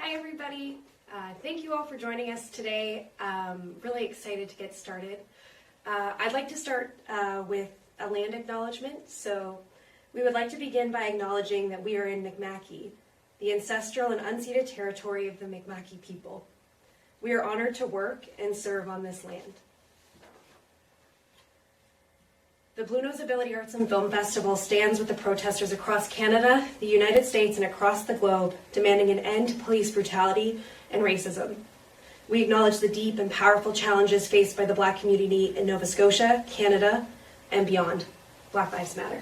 Hi everybody, thank you all for joining us today. Really excited to get started. I'd like to start with a land acknowledgement. So we would like to begin by acknowledging that we are in Mi'kma'ki, the ancestral and unceded territory of the Mi'kma'ki people. We are honored to work and serve on this land. The BAAFF Arts and Film Festival stands with the protesters across Canada, the United States, and across the globe, demanding an end to police brutality and racism. We acknowledge the deep and powerful challenges faced by the Black community in Nova Scotia, Canada, and beyond. Black Lives Matter.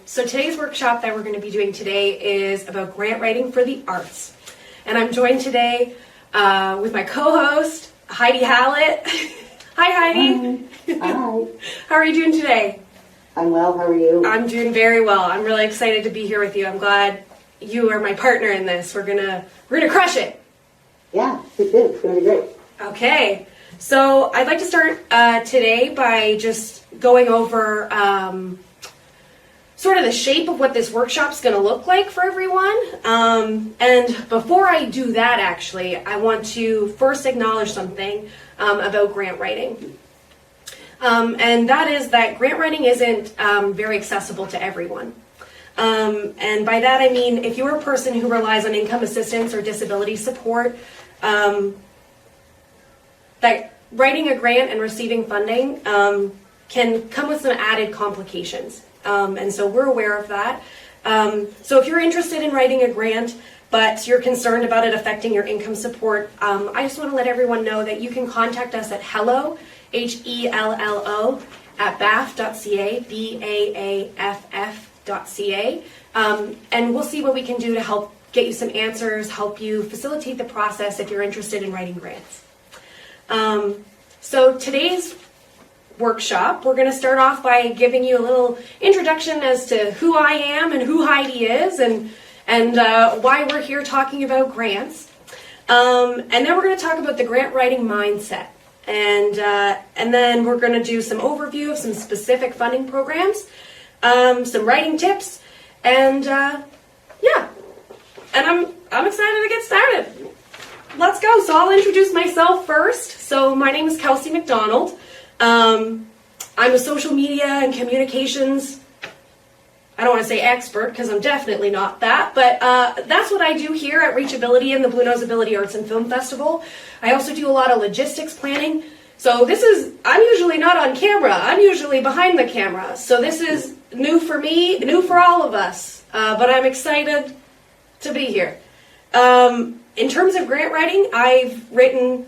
So today's workshop that we're going to be doing today is about grant writing for the arts. And I'm joined today with my co-host, Heidi Hallett. Hi, Heidi. Hi. How are you doing today? I'm well. How are you? I'm doing very well. I'm really excited to be here with you. I'm glad you are my partner in this. We're gonna crush it. Yeah, it's gonna be great. Okay. So I'd like to start today by just going over sort of the shape of what this workshop's going to look like for everyone. And before I do that, actually, I want to first acknowledge something about grant writing. And that is that grant writing isn't very accessible to everyone. And by that I mean, if you're a person who relies on income assistance or disability support, that writing a grant and receiving funding can come with some added complications. And so we're aware of that. So if you're interested in writing a grant, but you're concerned about it affecting your income support, I just want to let everyone know that you can contact us at hello, HELLO, at BAAFF.ca, BAAFF.ca, and we'll see what we can do to help get you some answers, help you facilitate the process if you're interested in writing grants. So today's workshop, we're going to start off by giving you a little introduction as to who I am and who Heidi is and why we're here talking about grants. And then we're going to talk about the grant writing mindset. And then we're going to do some overview of some specific funding programs, some writing tips, and yeah. And I'm excited to get started. Let's go. So I'll introduce myself first. So my name is Kelsey MacDonald. I'm a social media and communications, I don't want to say expert because I'm definitely not that, but that's what I do here at reachAbility and the BAAFF Arts and Film Festival. I also do a lot of logistics planning. So I'm usually not on camera. I'm usually behind the camera. So this is new for me, new for all of us, but I'm excited to be here. In terms of grant writing, I've written,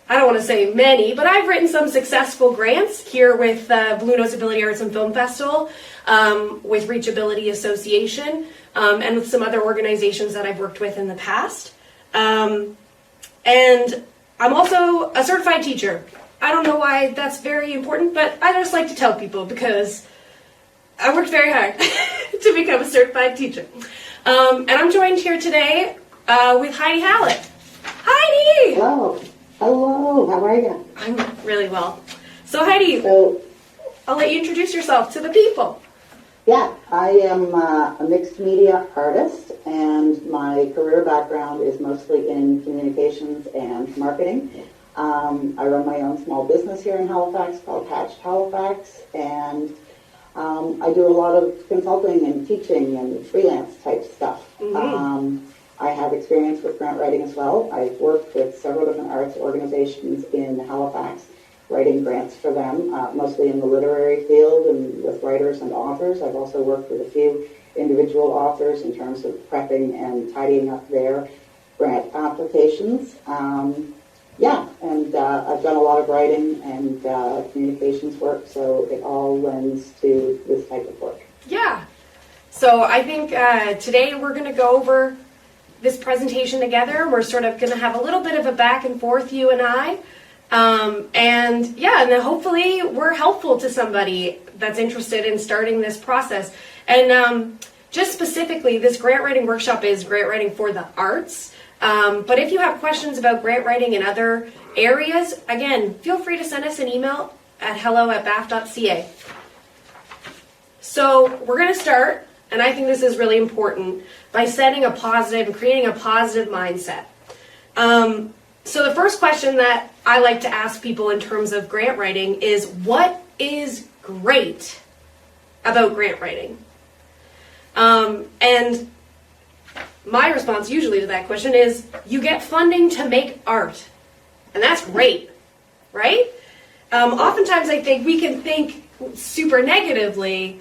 I don't want to say many, but I've written some successful grants here with BAAFF Arts and Film Festival, with reachAbility Association, and with some other organizations that I've worked with in the past. And I'm also a certified teacher. I don't know why that's very important, but I just like to tell people because I worked very hard to become a certified teacher. And I'm joined here today with Heidi Hallett. Heidi! Hello. Hello. How are you? I'm really well. So Heidi, I'll let you introduce yourself to the people. Yeah, I am a mixed media artist, and my career background is mostly in communications and marketing. I run my own small business here in Halifax called Halifax, and I do a lot of consulting and teaching and freelance type stuff. Mm-hmm. I have experience with grant writing as well. I've worked with several different arts organizations in Halifax, writing grants for them, mostly in the literary field and with writers and authors. I've also worked with a few individual authors in terms of prepping and tidying up their grant applications. I've done a lot of writing and communications work, so it all lends to this type of work. Yeah. So I think today we're going to go over this presentation together. We're sort of going to have a little bit of a back and forth, you and I. And then hopefully we're helpful to somebody that's interested in starting this process. And just specifically, this grant writing workshop is grant writing for the arts. But if you have questions about grant writing in other areas, again, feel free to send us an email at hello@baaff.ca. So we're going to start and I think this is really important, by setting a positive and creating a positive mindset. So the first question that I like to ask people in terms of grant writing is, what is great about grant writing? And my response usually to that question is, you get funding to make art. And that's great, right? Oftentimes I think we can think super negatively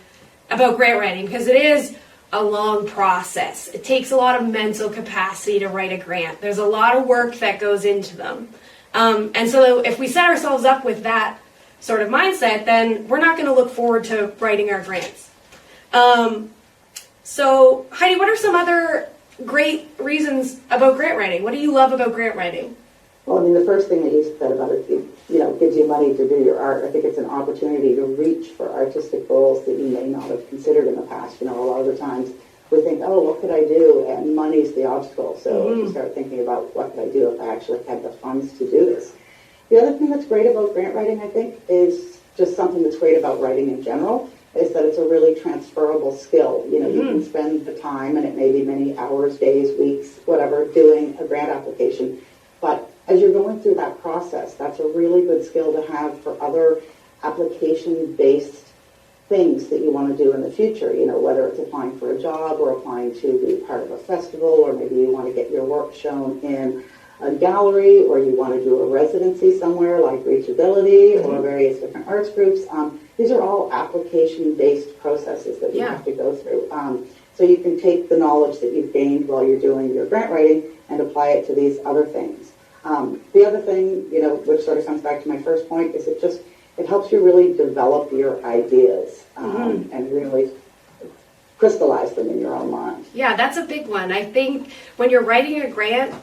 about grant writing because it is a long process. It takes a lot of mental capacity to write a grant. There's a lot of work that goes into them. And so if we set ourselves up with that sort of mindset, then we're not going to look forward to writing our grants. So Heidi, what are some other great reasons about grant writing? What do you love about grant writing? Well, I mean, the first thing that you said about it, gives you money to do your art. I think it's an opportunity to reach for artistic goals that you may not have considered in the past. A lot of the times we think, oh, what could I do? And money's the obstacle. So you start thinking about, what could I do if I actually had the funds to do this? The other thing that's great about grant writing, I think, is just something that's great about writing in general, is that it's a really transferable skill. You can spend the time, and it may be many hours, days, weeks, whatever, doing a grant application. But as you're going through that process, that's a really good skill to have for other application-based things that you want to do in the future, whether it's applying for a job or applying to be part of a festival, or maybe you want to get your work shown in a gallery, or you want to do a residency somewhere like reachAbility or various different arts groups. These are all application-based processes that you have to go through. So you can take the knowledge that you've gained while you're doing your grant writing and apply it to these other things. The other thing, which sort of comes back to my first point, is it helps you really develop your ideas and really crystallize them in your own mind. Yeah, that's a big one. I think when you're writing a grant,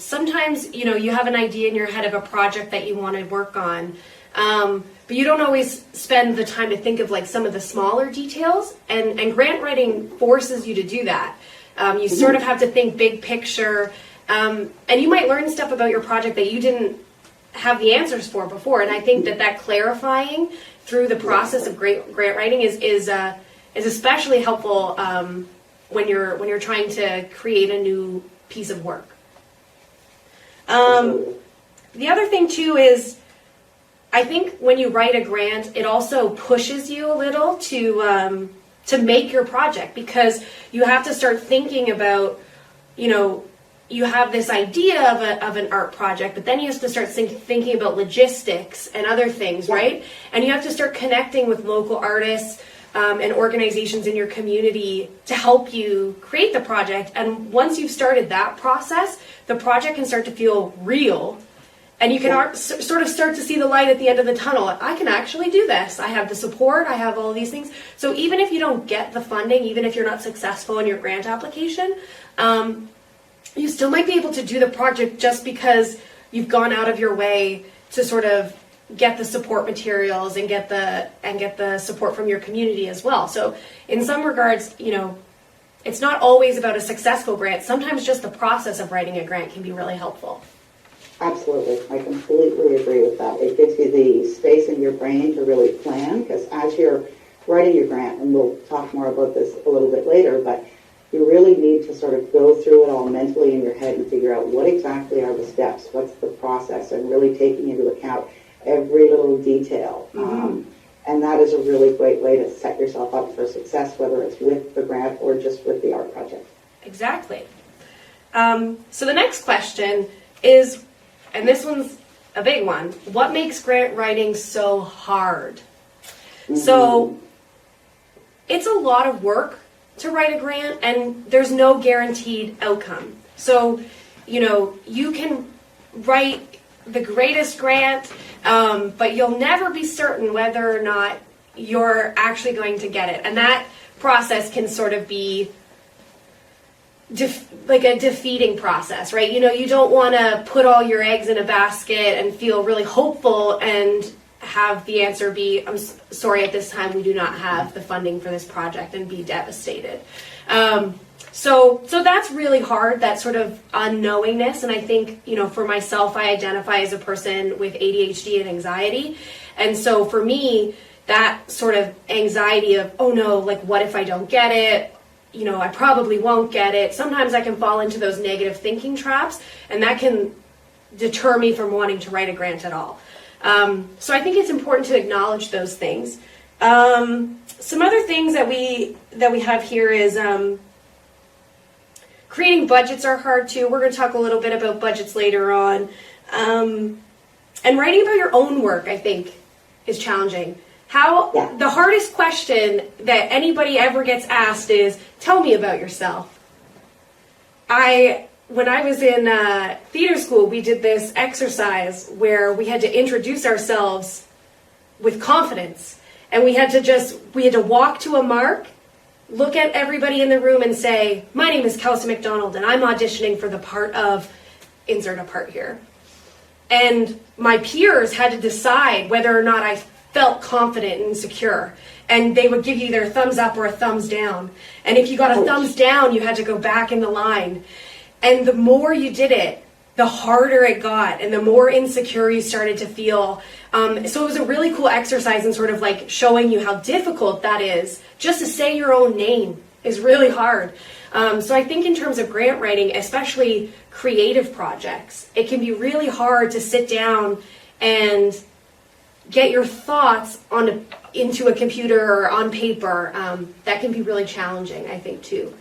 sometimes, you have an idea in your head of a project that you want to work on, but you don't always spend the time to think of some of the smaller details, and grant writing forces you to do that. You sort of have to think big picture, and you might learn stuff about your project that you didn't have the answers for before, and I think that clarifying through the process of grant writing is especially helpful when you're trying to create a new piece of work. The other thing too is, I think when you write a grant, it also pushes you a little to make your project, because you have to start thinking about, you have this idea of an art project, but then you have to start thinking about logistics and other things, right? And you have to start connecting with local artists and organizations in your community to help you create the project. And once you've started that process, the project can start to feel real, and you can sort of start to see the light at the end of the tunnel. I can actually do this. I have the support. I have all these things. So even if you don't get the funding, even if you're not successful in your grant application, you still might be able to do the project just because you've gone out of your way to sort of get the support materials and get the support from your community as well. So in some regards, it's not always about a successful grant. Sometimes just the process of writing a grant can be really helpful. Absolutely. I completely agree with that. It gives you the space in your brain to really plan, because as you're writing your grant, and we'll talk more about this a little bit later, but you really need to sort of go through it all mentally in your head and figure out what exactly are the steps, what's the process, and really taking into account every little detail. And that is a really great way to set yourself up for success, whether it's with the grant or just with the art project. Exactly. So the next question is, and this one's a big one, what makes grant writing so hard? So it's a lot of work to write a grant, and there's no guaranteed outcome. So, you can write the greatest grant, but you'll never be certain whether or not you're actually going to get it. And that process can sort of be like a defeating process, right? You don't want to put all your eggs in a basket and feel really hopeful and have the answer be, I'm sorry, at this time we do not have the funding for this project, and be devastated. So that's really hard, that sort of unknowingness. And I think, for myself, I identify as a person with ADHD and anxiety. And so for me, that sort of anxiety of, oh no, what if I don't get it? I probably won't get it. Sometimes I can fall into those negative thinking traps, and that can deter me from wanting to write a grant at all. So I think it's important to acknowledge those things. Some other things that we have here is creating budgets are hard too. We're going to talk a little bit about budgets later on. And writing about your own work, I think, is challenging. The hardest question that anybody ever gets asked is, tell me about yourself. When I was in theater school, we did this exercise where we had to introduce ourselves with confidence. And we had to walk to a mark, look at everybody in the room and say, my name is Kelsey MacDonald and I'm auditioning for the part of, insert a part here. And my peers had to decide whether or not I felt confident and secure. And they would give you either a thumbs up or a thumbs down. And if you got a thumbs down, you had to go back in the line. And the more you did it, the harder it got and the more insecure you started to feel. So it was a really cool exercise in sort of like showing you how difficult that is. Just to say your own name is really hard. So I think in terms of grant writing, especially creative projects, it can be really hard to sit down and get your thoughts into a computer or on paper. That can be really challenging, I think, too.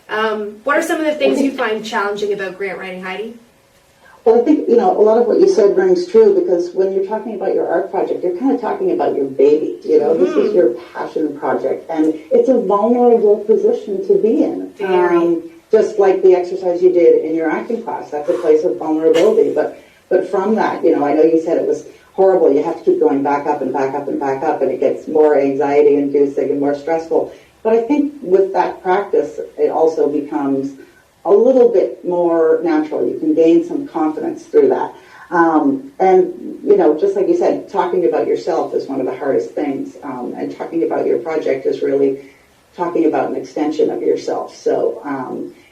What are some of the things you find challenging about grant writing, Heidi? Well, I think, a lot of what you said rings true, because when you're talking about your art project, you're kind of talking about your baby, This is your passion project, and it's a vulnerable position to be in. Just like the exercise you did in your acting class, that's a place of vulnerability. But from that, I know you said it was horrible. You have to keep going back up and back up and back up, and it gets more anxiety-inducing and more stressful. But I think with that practice, it also becomes a little bit more natural. You can gain some confidence through that. And, just like you said, talking about yourself is one of the hardest things. And talking about your project is really talking about an extension of yourself. So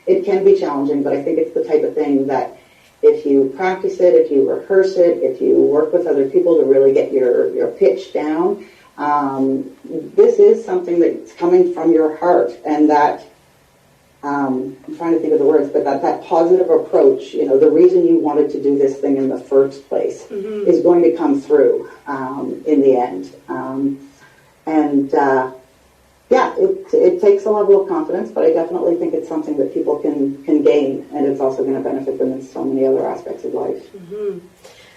it can be challenging, but I think it's the type of thing that if you practice it, if you rehearse it, if you work with other people to really get your pitch down, this is something that's coming from your heart, and that I'm trying to think of the words, but that positive approach, the reason you wanted to do this thing in the first place is going to come through in the end. It takes a level of confidence, but I definitely think it's something that people can gain, and it's also going to benefit them in so many other aspects of life.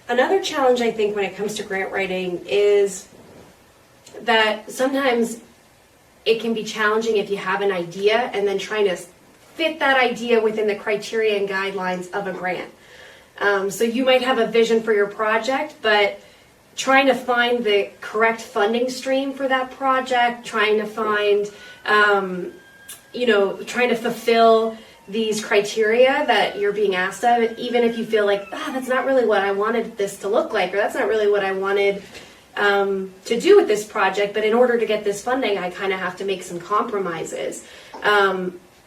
Another challenge, I think, when it comes to grant writing is that sometimes it can be challenging if you have an idea and then trying to fit that idea within the criteria and guidelines of a grant. So you might have a vision for your project, but trying to find the correct funding stream for that project, trying to find, trying to fulfill these criteria that you're being asked of, even if you feel like, that's not really what I wanted this to look like, or that's not really what I wanted to do with this project, but in order to get this funding, I kind of have to make some compromises.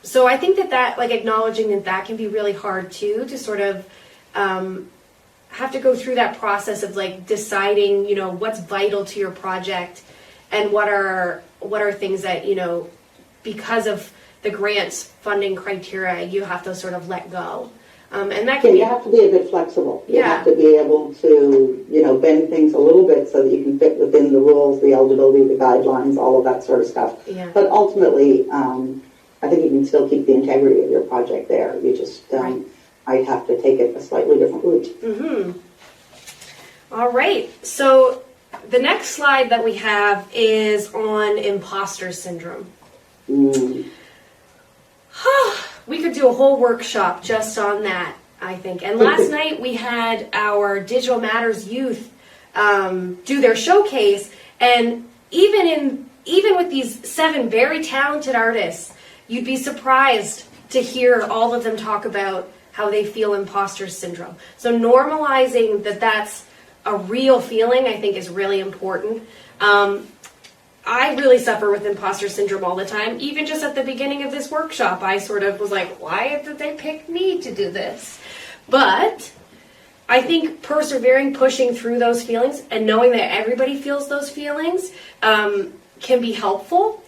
So I think that like acknowledging that can be really hard too, to sort of have to go through that process of like deciding, what's vital to your project and what are things that, because of the grant's funding criteria, you have to sort of let go. And that can you have to be a bit flexible. You have to be able to, bend things a little bit so that you can fit within the rules, the eligibility, the guidelines, all of that sort of stuff. Yeah. But ultimately, I think you can still keep the integrity of your project there. You just might have to take it a slightly different route. All right. So the next slide that we have is on imposter syndrome. We could do a whole workshop just on that, I think. And last night we had our Digital Matters youth do their showcase, and even with these 7 very talented artists, you'd be surprised to hear all of them talk about how they feel imposter syndrome. So normalizing that's a real feeling, I think, is really important. I really suffer with imposter syndrome all the time. Even just at the beginning of this workshop, I sort of was like, why did they pick me to do this? But I think persevering, pushing through those feelings, and knowing that everybody feels those feelings can be helpful.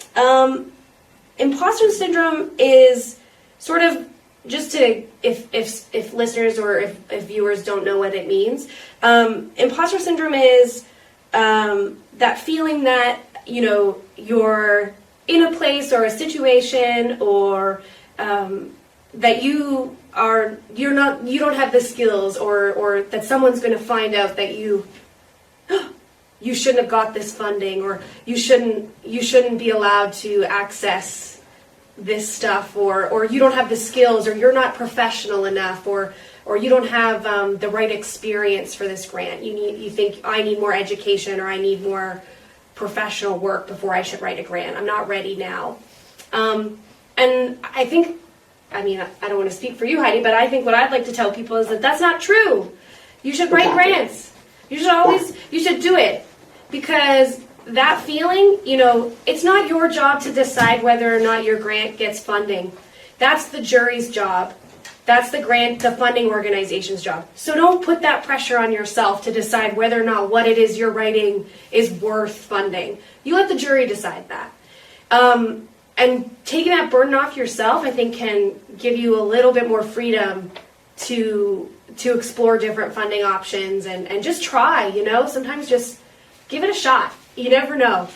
imposter syndrome is sort of, just to, if listeners or if viewers don't know what it means, imposter syndrome is that feeling that, you know, you're in a place or a situation, or that you don't have the skills, or that someone's going to find out that you shouldn't have got this funding, or you shouldn't be allowed to access this stuff, or you don't have the skills, or you're not professional enough, or you don't have the right experience for this grant. You think, I need more education, or I need more professional work before I should write a grant. I'm not ready now. And I think, I mean, I don't want to speak for you, Heidi, but I think what I'd like to tell people is that that's not true. You should write grants. You should do it, because that feeling, you know, it's not your job to decide whether or not your grant gets funding. That's the jury's job. That's the funding organization's job. So don't put that pressure on yourself to decide whether or not what it is you're writing is worth funding. You let the jury decide that. And taking that burden off yourself, I think, can give you a little bit more freedom to explore different funding options and just try, you know, sometimes just give it a shot. You never know.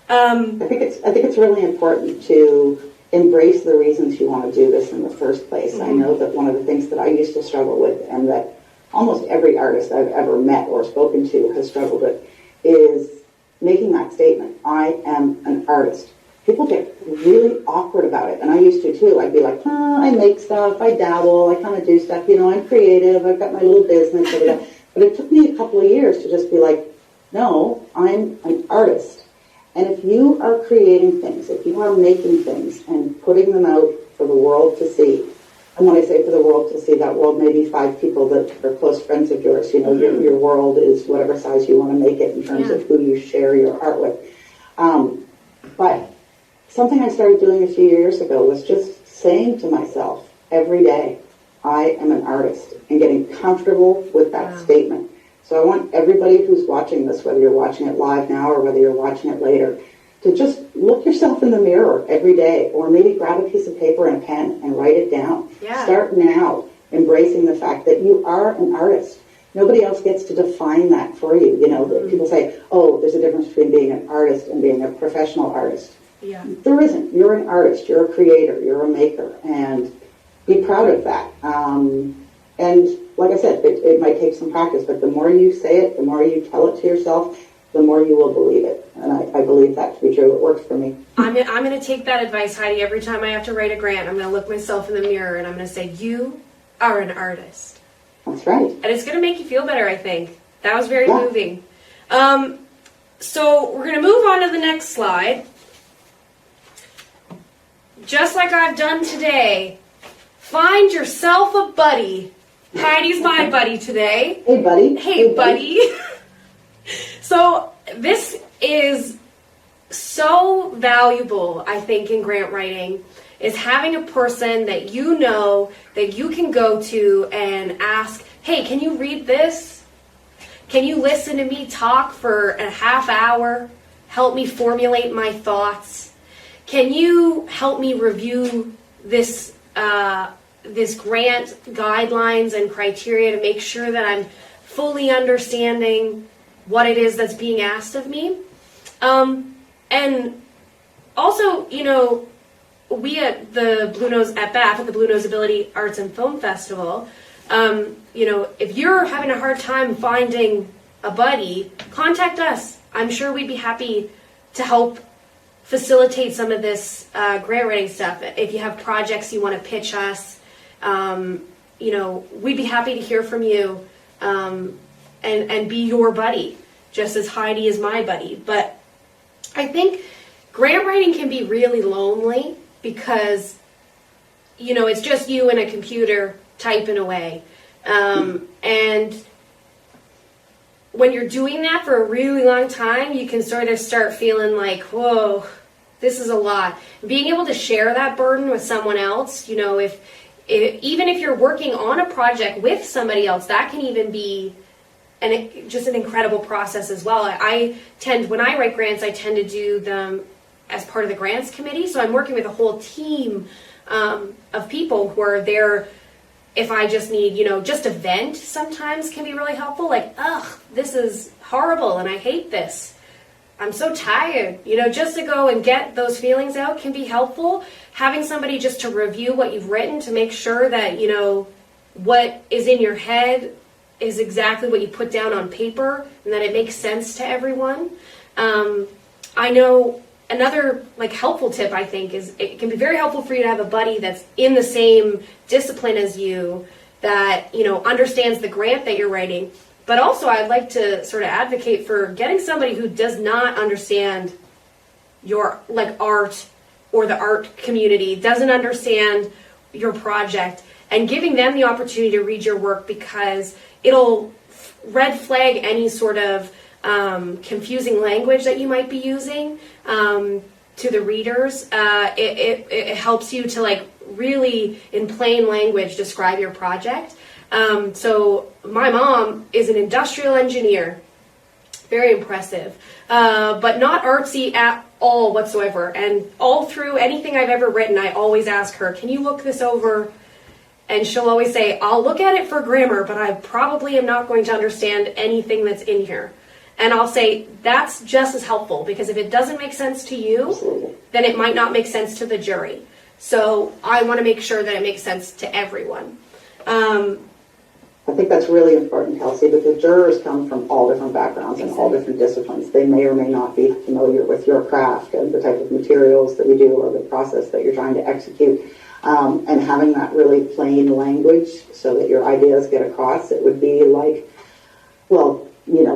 I think it's really important to embrace the reasons you want to do this in the first place. Mm-hmm. I know that one of the things that I used to struggle with, and that almost every artist I've ever met or spoken to has struggled with, is making that statement, I am an artist. People get really awkward about it, and I used to too. I'd be like, I make stuff, I dabble, I kind of do stuff, you know, I'm creative, I've got my little business, but it took me a couple of years to just be like, no, I'm an artist. And if you are creating things, if you are making things and putting them out for the world to see, and when I say for the world to see, that world may be 5 people that are close friends of yours. You know, your world is whatever size you want to make it in terms of who you share your art with. But something I started doing a few years ago was just saying to myself every day, I am an artist, and getting comfortable with that statement. So I want everybody who's watching this, whether you're watching it live now or whether you're watching it later, to just look yourself in the mirror every day, or maybe grab a piece of paper and a pen and write it down. Yeah. Start now embracing the fact that you are an artist. Nobody else gets to define that for you. You know, people say, oh, there's a difference between being an artist and being a professional artist. Yeah. There isn't. You're an artist. You're a creator. You're a maker. And be proud of that. And like I said, it might take some practice, but the more you say it, the more you tell it to yourself, the more you will believe it. And I believe that to be true. It works for me. I'm going to take that advice, Heidi. Every time I have to write a grant, I'm going to look myself in the mirror and I'm going to say, you are an artist. That's right. And it's going to make you feel better, I think. That was very moving. So we're going to move on to the next slide. Just like I've done today, find yourself a buddy. Heidi's my buddy today. Hey, buddy. Hey, buddy. So this is so valuable, I think, in grant writing, is having a person that you know that you can go to and ask, hey, can you read this? Can you listen to me talk for a half hour? Help me formulate my thoughts. Can you help me review this grant guidelines and criteria to make sure that I'm fully understanding what it is that's being asked of me? And also, you know, we at the BAAFF, at the BAAFF Arts and Film Festival, you know, if you're having a hard time finding a buddy, contact us. I'm sure we'd be happy to help facilitate some of this grant writing stuff. If you have projects you want to pitch us, you know, we'd be happy to hear from you and be your buddy, just as Heidi is my buddy. But I think grant writing can be really lonely because, you know, it's just you and a computer typing away. And when you're doing that for a really long time, you can sort of start feeling like, whoa, this is a lot. Being able to share that burden with someone else, you know, even if you're working on a project with somebody else, that can even be just an incredible process as well. When I write grants, I tend to do them as part of the grants committee. So I'm working with a whole team of people who are there. If I just need, just a vent sometimes can be really helpful. Like, ugh, this is horrible and I hate this. I'm so tired. Just to go and get those feelings out can be helpful. Having somebody just to review what you've written to make sure that, what is in your head is exactly what you put down on paper and that it makes sense to everyone. I know another helpful tip, I think, is it can be very helpful for you to have a buddy that's in the same discipline as you, that understands the grant that you're writing. But also I'd like to sort of advocate for getting somebody who does not understand your art or the art community, doesn't understand your project, and giving them the opportunity to read your work, because it'll red flag any sort of confusing language that you might be using to the readers. It helps you to really in plain language describe your project. So my mom is an industrial engineer, very impressive, but not artsy at all whatsoever. And all through anything I've ever written, I always ask her, can you look this over? And she'll always say, I'll look at it for grammar, but I probably am not going to understand anything that's in here. And I'll say, that's just as helpful, because if it doesn't make sense to you, then it might not make sense to the jury. So I want to make sure that it makes sense to everyone. I think that's really important, Kelsey, because jurors come from all different backgrounds and all different disciplines. They may or may not be familiar with your craft and the type of materials that you do or the process that you're trying to execute. And having that really plain language so that your ideas get across, it would be like,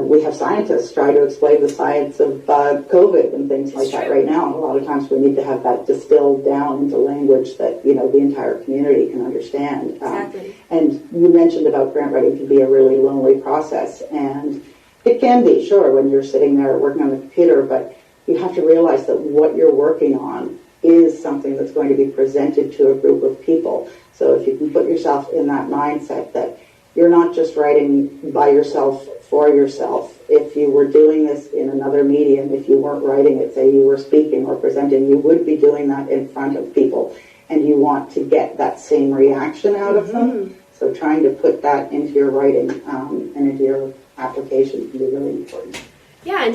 we have scientists try to explain the science of COVID and things like that right now. And a lot of times we need to have that distilled down into language that, the entire community can understand. Exactly. And you mentioned about grant writing can be a really lonely process. And it can be, sure, when you're sitting there working on the computer, but you have to realize that what you're working on is something that's going to be presented to a group of people. So if you can put yourself in that mindset that you're not just writing by yourself for yourself. If you were doing this in another medium, if you weren't writing it, say you were speaking or presenting, you would be doing that in front of people, and you want to get that same reaction out of them. So trying to put that into your writing and into your application can be really important. Yeah, and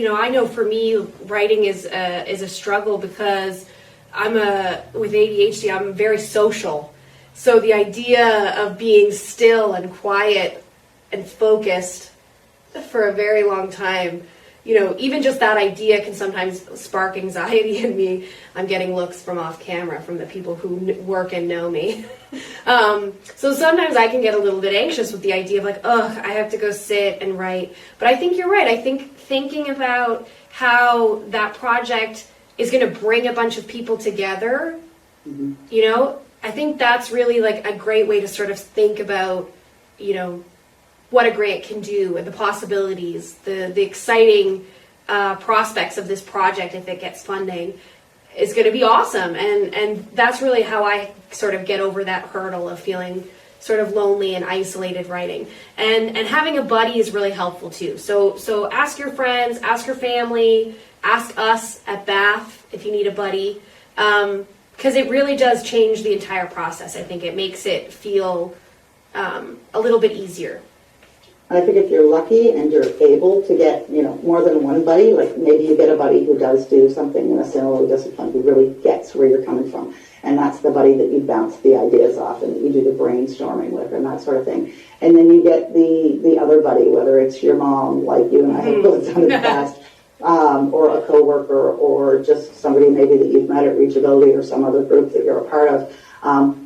I know for me, writing is a struggle, because with ADHD, I'm very social. So the idea of being still and quiet and focused for a very long time, even just that idea can sometimes spark anxiety in me. I'm getting looks from off camera from the people who work and know me. So sometimes I can get a little bit anxious with the idea of I have to go sit and write. But I think you're right. I think thinking about how that project is going to bring a bunch of people together, I think that's really a great way to sort of think about, what a grant can do and the possibilities, the exciting prospects of this project if it gets funding is going to be awesome. And that's really how I sort of get over that hurdle of feeling sort of lonely and isolated writing. And having a buddy is really helpful too. So ask your friends, ask your family, ask us at BAAFF if you need a buddy. Because it really does change the entire process. I think it makes it feel a little bit easier. I think if you're lucky and you're able to get, more than one buddy, maybe you get a buddy who does do something in a similar discipline, who really gets where you're coming from. And that's the buddy that you bounce the ideas off and that you do the brainstorming with and that sort of thing. And then you get the other buddy, whether it's your mom, like you and I have both done in the past, or a coworker, or just somebody maybe that you've met at reachAbility or some other group that you're a part of,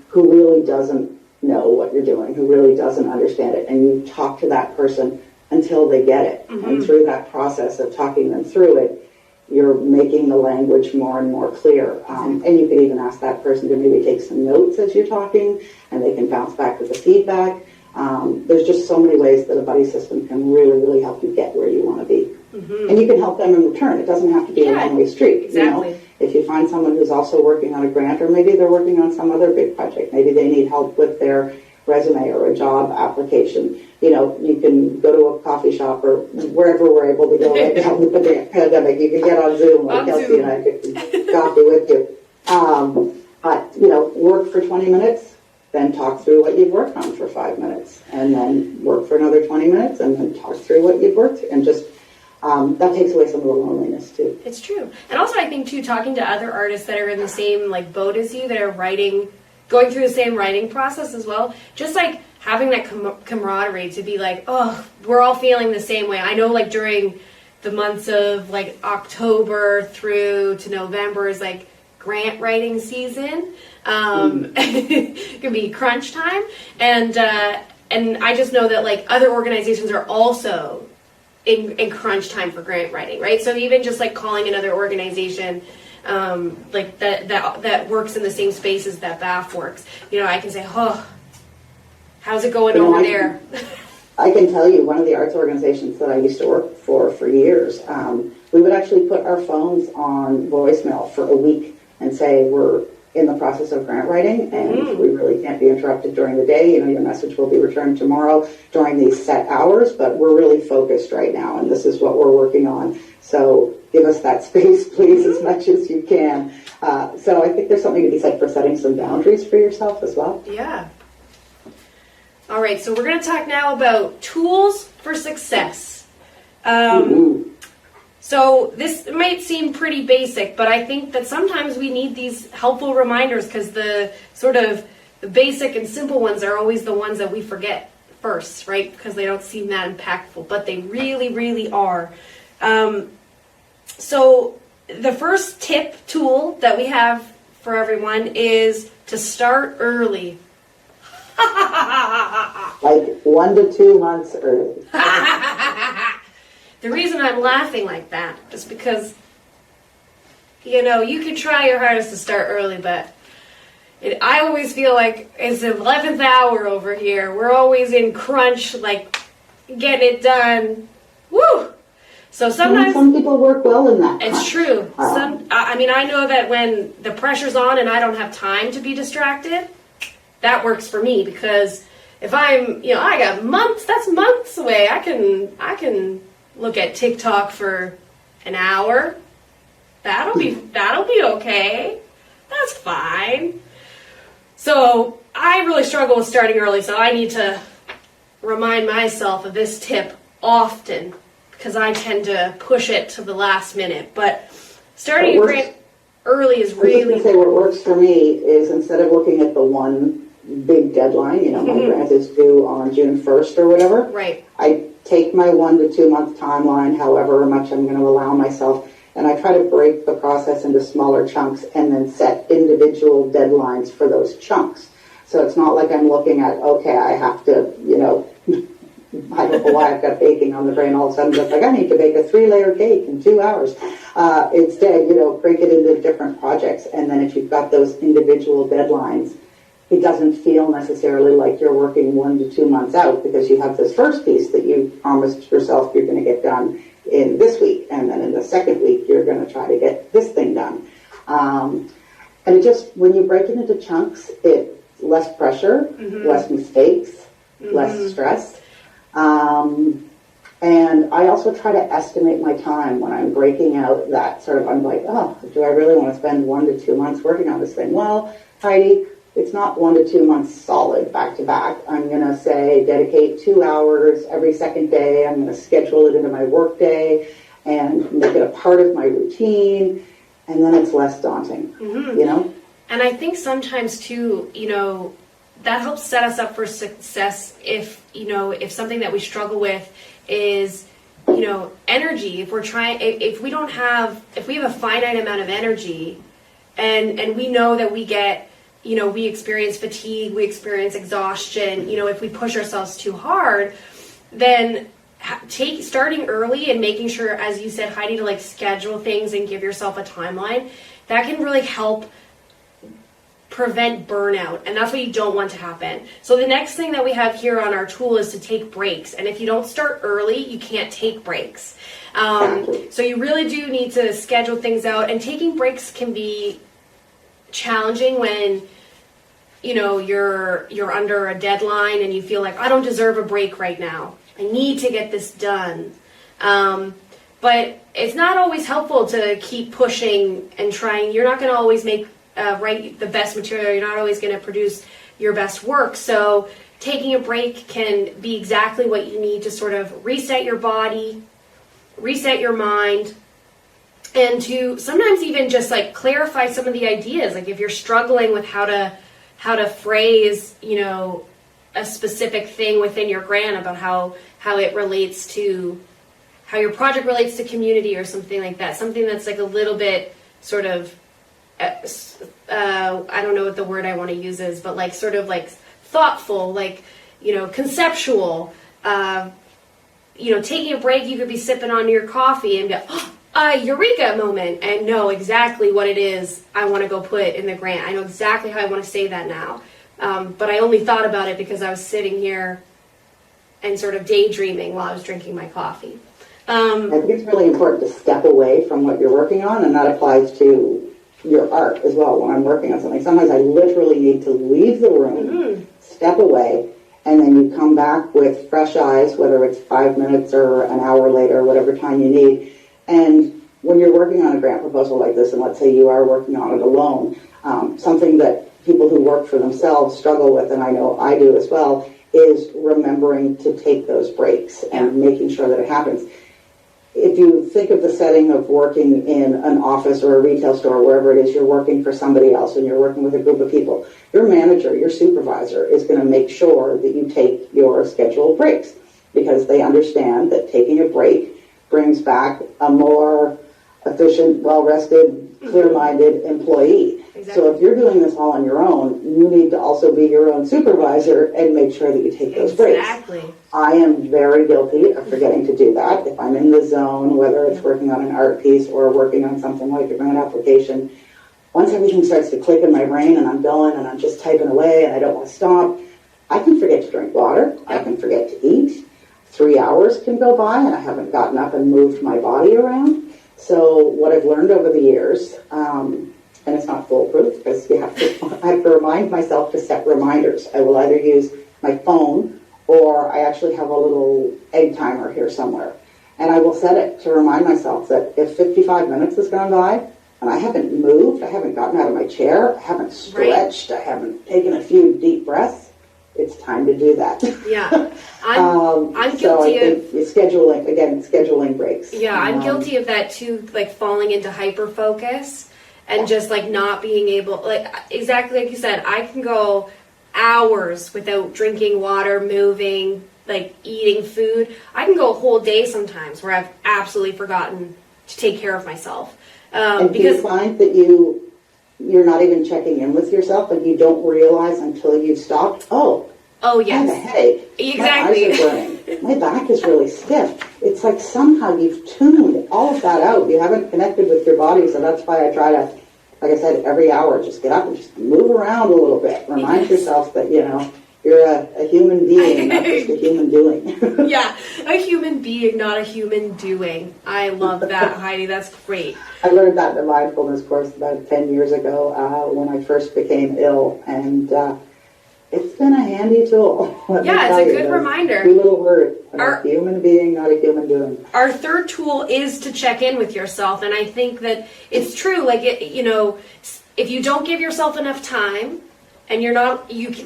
who really doesn't know what you're doing, who really doesn't understand it, and you talk to that person until they get it. And through that process of talking them through it, you're making the language more and more clear. And you can even ask that person to maybe take some notes as you're talking, and they can bounce back with the feedback. There's just so many ways that a buddy system can really, really help you get where you want to be. And you can help them in return. It doesn't have to be a one-way street. Exactly. If you find someone who's also working on a grant, or maybe they're working on some other big project, maybe they need help with their resume or a job application. You can go to a coffee shop or wherever we're able to go right now with the pandemic. You can get on Zoom like Kelsey and I get coffee with you. Work for 20 minutes, then talk through what you've worked on for 5 minutes, and then work for another 20 minutes, and then talk through what you've worked, and just that takes away some of the loneliness too. It's true. And also I think too, talking to other artists that are in the same like boat as you, that are going through the same writing process as well, just like having that camaraderie to be like, oh, we're all feeling the same way. I know like during the months of like October through to November is like grant writing season. It can be crunch time. And I just know that like other organizations are also in crunch time for grant writing, right? So even just like calling another organization like that works in the same space as that BAAFF works, I can say, oh, how's it going over there? I can tell you, one of the arts organizations that I used to work for years, we would actually put our phones on voicemail for a week and say, we're in the process of grant writing and we really can't be interrupted during the day. Your message will be returned tomorrow during these set hours, but we're really focused right now and this is what we're working on. So give us that space, please, as much as you can. So I think there's something to be said for setting some boundaries for yourself as well. Yeah. All right, so we're going to talk now about tools for success. So this might seem pretty basic, but I think that sometimes we need these helpful reminders because the sort of the basic and simple ones are always the ones that we forget first, right? Because they don't seem that impactful, but they really, really are. So the first tool that we have for everyone is to start early. Like 1 to 2 months early. The reason I'm laughing like that is because, you can try your hardest to start early, but I always feel like it's the 11th hour over here. We're always in crunch, like getting it done. Woo! So sometimes some people work well in that. It's true. I know that when the pressure's on and I don't have time to be distracted, that works for me because if I'm, I got months. That's months away. I can look at TikTok for an hour. That'll be okay. That's fine. So I really struggle with starting early, so I need to remind myself of this tip often because I tend to push it to the last minute. But starting your grant early is really... I was just going to say what works for me is instead of looking at the one big deadline, my grant is due on June 1st or whatever. Right. I take my 1 to 2 month timeline, however much I'm going to allow myself, and I try to break the process into smaller chunks and then set individual deadlines for those chunks. So it's not like I'm looking at, okay, I have to, I don't know why I've got baking on the brain all of a sudden, but like I need to bake a 3-layer cake in 2 hours. Instead, break it into different projects. And then if you've got those individual deadlines, it doesn't feel necessarily like you're working 1 to 2 months out because you have this first piece that you promised yourself you're going to get done in this week. And then in the second week, you're going to try to get this thing done. And it just, when you break it into chunks, it's less pressure, less mistakes, less stress. And I also try to estimate my time when I'm breaking out that sort of, I'm like, oh, do I really want to spend 1 to 2 months working on this thing? Well, Heidi, it's not 1 to 2 months solid back to back. I'm going to say dedicate 2 hours every second day. I'm going to schedule it into my work day and make it a part of my routine. And then it's less daunting, And I think sometimes too, that helps set us up for success if something that we struggle with is, energy. If we have a finite amount of energy and we know that we get, we experience fatigue, we experience exhaustion, if we push ourselves too hard, then starting early and making sure, as you said, Heidi, to schedule things and give yourself a timeline, that can really help prevent burnout, and that's what you don't want to happen. So the next thing that we have here on our tool is to take breaks, and if you don't start early, you can't take breaks. So you really do need to schedule things out, and taking breaks can be challenging when you're under a deadline and you feel like I don't deserve a break right now. I need to get this done. But it's not always helpful to keep pushing and trying. You're not going to always write the best material. You're not always going to produce your best work. So taking a break can be exactly what you need to sort of reset your body, reset your mind, and to sometimes even just like clarify some of the ideas. Like if you're struggling with how to phrase, a specific thing within your grant about how it relates to how your project relates to community or something like that. Something that's like a little bit sort of, I don't know what the word I want to use is, but like sort of like thoughtful, like, conceptual. Taking a break, you could be sipping on your coffee and go, eureka moment, and know exactly what it is I want to go put in the grant. I know exactly how I want to say that now. But I only thought about it because I was sitting here and sort of daydreaming while I was drinking my coffee. I think it's really important to step away from what you're working on, and that applies to your art as well. When I'm working on something, sometimes I literally need to leave the room, step away, and then you come back with fresh eyes, whether it's 5 minutes or an hour later, whatever time you need. And when you're working on a grant proposal like this, and let's say you are working on it alone, something that people who work for themselves struggle with, and I know I do as well, is remembering to take those breaks and making sure that it happens. If you think of the setting of working in an office or a retail store, wherever it is you're working for somebody else and you're working with a group of people, your manager, your supervisor is going to make sure that you take your scheduled breaks, because they understand that taking a break brings back a more efficient, well-rested, clear-minded employee. Exactly. So if you're doing this all on your own, you need to also be your own supervisor and make sure that you take those breaks. Exactly. I am very guilty of forgetting to do that. If I'm in the zone, whether it's working on an art piece or working on something like a grant application, once everything starts to click in my brain and I'm going and I'm just typing away and I don't want to stop, I can forget to drink water. I can forget to eat. 3 hours can go by and I haven't gotten up and moved my body around. So what I've learned over the years, and it's not foolproof because I have to remind myself to set reminders. I will either use my phone or I actually have a little egg timer here somewhere. And I will set it to remind myself that if 55 minutes has gone by and I haven't moved, I haven't gotten out of my chair, I haven't stretched, I haven't taken a few deep breaths, it's time to do that. Yeah, I'm guilty of scheduling breaks. Yeah, I'm guilty of that too, like falling into hyper focus and just like not being able, like exactly like you said, I can go hours without drinking water, moving, like eating food. I can go a whole day sometimes where I've absolutely forgotten to take care of myself. And because you find that you're not even checking in with yourself and you don't realize until you've stopped, oh yes, I have a headache. Exactly. My eyes are burning. My back is really stiff. It's like somehow you've tuned all of that out. You haven't connected with your body, so that's why I try to, like I said, every hour, just get up and just move around a little bit. Remind yourself that, you're a human being, not just a human doing. Yeah, a human being, not a human doing. I love that, Heidi. That's great. I learned that in the mindfulness course about 10 years ago when I first became ill, and it's been a handy tool. Yeah, it's a good reminder. Two little words. A human being, not a human doing. Our third tool is to check in with yourself, and I think that it's true. Like, if you don't give yourself enough time, and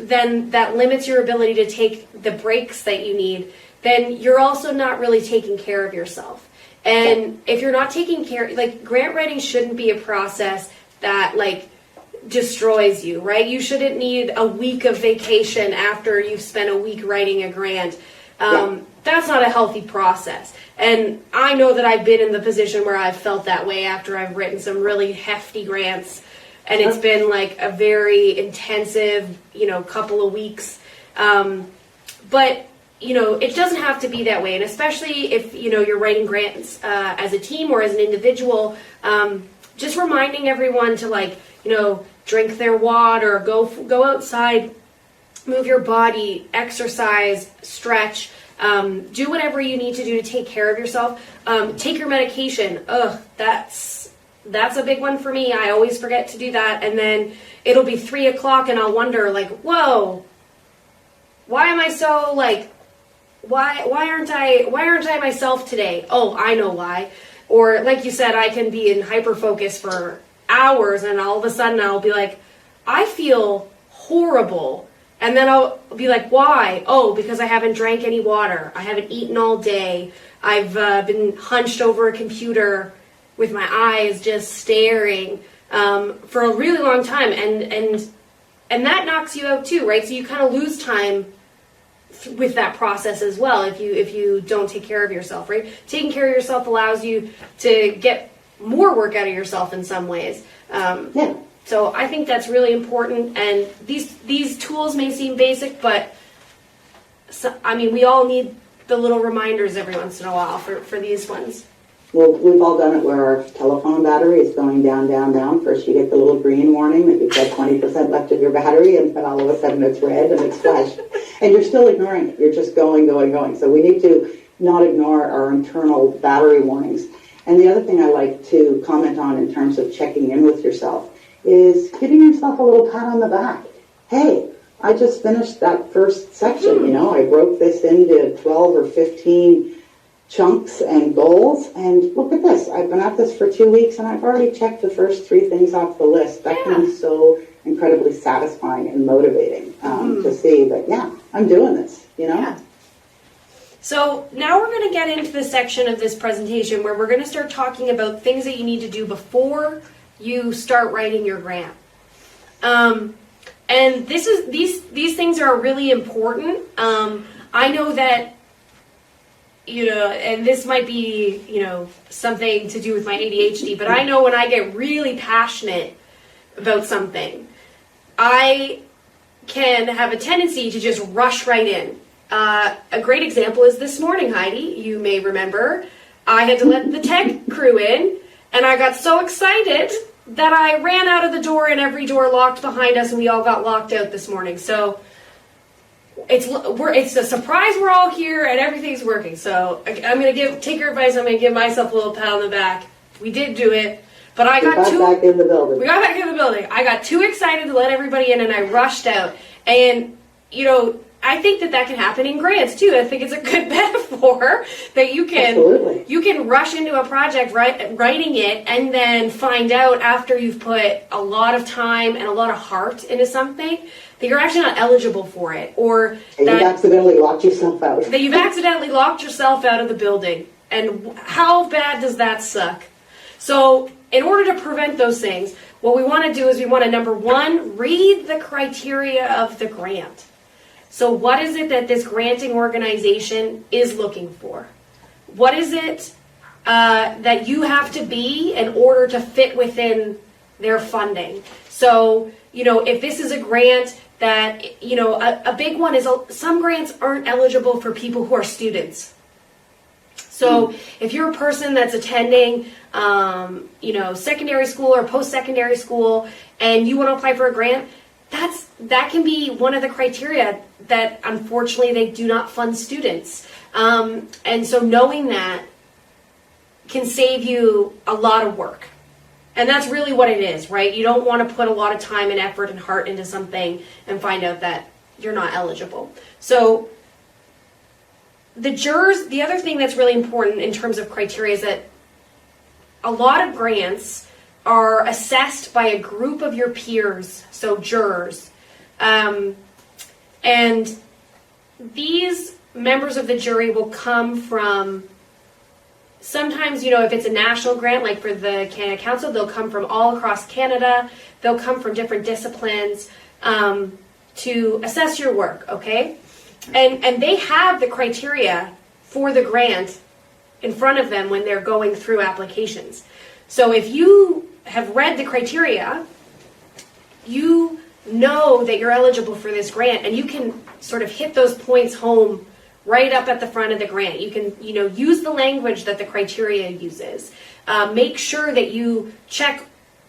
then that limits your ability to take the breaks that you need, then you're also not really taking care of yourself. And if you're not taking care, like, grant writing shouldn't be a process that, like, destroys you, right? You shouldn't need a week of vacation after you've spent a week writing a grant. That's not a healthy process. And I know that I've been in the position where I've felt that way after I've written some really hefty grants. And it's been like a very intensive, couple of weeks. But, it doesn't have to be that way. And especially if, you're writing grants as a team or as an individual, just reminding everyone to drink their water, go outside, move your body, exercise, stretch, do whatever you need to do to take care of yourself. Take your medication. That's a big one for me. I always forget to do that. And then it'll be 3 o'clock and I'll wonder like, whoa, why am I so like, why aren't I myself today? Oh, I know why. Or like you said, I can be in hyper focus for hours and all of a sudden I'll be like, I feel horrible. And then I'll be like, why? Oh, because I haven't drank any water. I haven't eaten all day. I've been hunched over a computer with my eyes just staring for a really long time. And that knocks you out too, right? So you kind of lose time with that process as well if you don't take care of yourself, right? Taking care of yourself allows you to get more work out of yourself in some ways. Yeah. So I think that's really important, and these tools may seem basic, but we all need the little reminders every once in a while for these ones. Well, we've all done it where our telephone battery is going down, down, down. First you get the little green warning that you've got 20% left of your battery, and then all of a sudden it's red and it's flashed. And you're still ignoring it. You're just going, going, going. So we need to not ignore our internal battery warnings. And the other thing I like to comment on in terms of checking in with yourself is giving yourself a little pat on the back. Hey, I just finished that first section. I broke this into 12 or 15 chunks and goals, and look at this. I've been at this for 2 weeks and I've already checked the first 3 things off the list. That can be so incredibly satisfying and motivating to see that, I'm doing this, Yeah. So now we're going to get into the section of this presentation where we're going to start talking about things that you need to do before you start writing your grant. And these things are really important. I know that, and this might be, something to do with my ADHD, but I know when I get really passionate about something, I can have a tendency to just rush right in. A great example is this morning, Heidi. You may remember I had to let the tech crew in, and I got so excited that I ran out of the door and every door locked behind us, and we all got locked out this morning. So it's a surprise we're all here and everything's working. So I'm going to take your advice. I'm going to give myself a little pat on the back. We did do it, but we got back in the building. We got back in the building. I got too excited to let everybody in, and I rushed out. And I think that can happen in grants too. I think it's a good metaphor that you can rush into a project, writing it, and then find out after you've put a lot of time and a lot of heart into something that you're actually not eligible for it, or that you've accidentally locked yourself out. That you've accidentally locked yourself out of the building. And how bad does that suck? So in order to prevent those things, what we want to do is we want to, number one, read the criteria of the grant. So what is it that this granting organization is looking for? What is it that you have to be in order to fit within their funding? So, if this is a grant that, a big one is some grants aren't eligible for people who are students. So if you're a person that's attending, secondary school or post-secondary school, and you want to apply for a grant, that can be one of the criteria that unfortunately they do not fund students. And so knowing that can save you a lot of work. And that's really what it is, right? You don't want to put a lot of time and effort and heart into something and find out that you're not eligible. So the other thing that's really important in terms of criteria is that a lot of grants are assessed by a group of your peers, so jurors. And these members of the jury will come from, sometimes, if it's a national grant, like for the Canada Council, they'll come from all across Canada. They'll come from different disciplines to assess your work, okay? And they have the criteria for the grant in front of them when they're going through applications. So if you have read the criteria, you know that you're eligible for this grant, and you can sort of hit those points home right up at the front of the grant. You can, use the language that the criteria uses. Make sure that you check,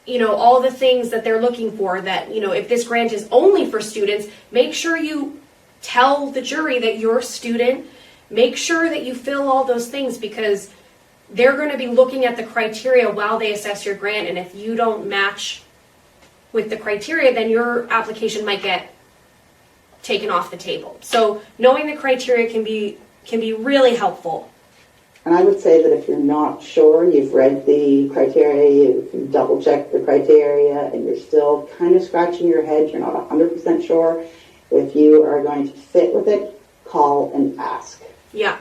all the things that they're looking for, that, if this grant is only for students, make sure you tell the jury that you're a student. Make sure that you fill all those things, because they're going to be looking at the criteria while they assess your grant, and if you don't match with the criteria, then your application might get taken off the table. So knowing the criteria can be really helpful. And I would say that if you're not sure, you've read the criteria, you've double-checked the criteria, and you're still kind of scratching your head, you're not 100% sure, if you are going to fit with it, call and ask. Yeah.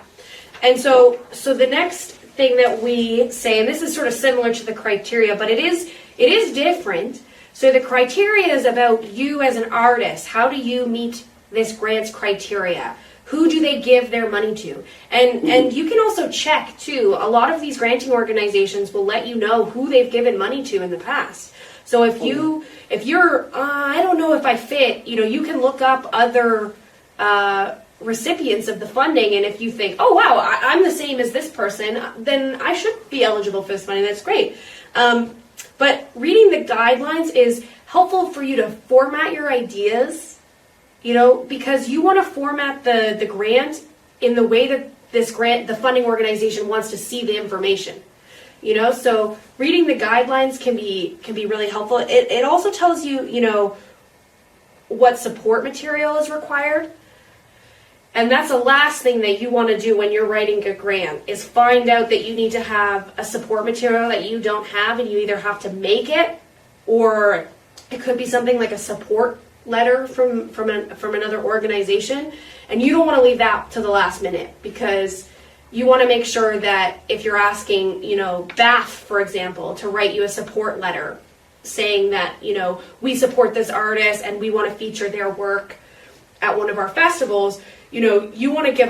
And so the next thing that we say, and this is sort of similar to the criteria, but it is different. So the criteria is about you as an artist. How do you meet this grant's criteria? Who do they give their money to? And you can also check too. A lot of these granting organizations will let you know who they've given money to in the past. So if you're I don't know if I fit, you can look up other recipients of the funding, and if you think, oh wow, I'm the same as this person, then I should be eligible for this money. That's great. But reading the guidelines is helpful for you to format your ideas. Because you want to format the grant in the way that the funding organization wants to see the information. So reading the guidelines can be really helpful. It also tells you, what support material is required. And that's the last thing that you want to do when you're writing a grant, is find out that you need to have a support material that you don't have, and you either have to make it, or it could be something like a support letter from another organization, and you don't want to leave that to the last minute, because you want to make sure that if you're asking, BAAFF, for example, to write you a support letter saying that, we support this artist and we want to feature their work at one of our festivals, you want to give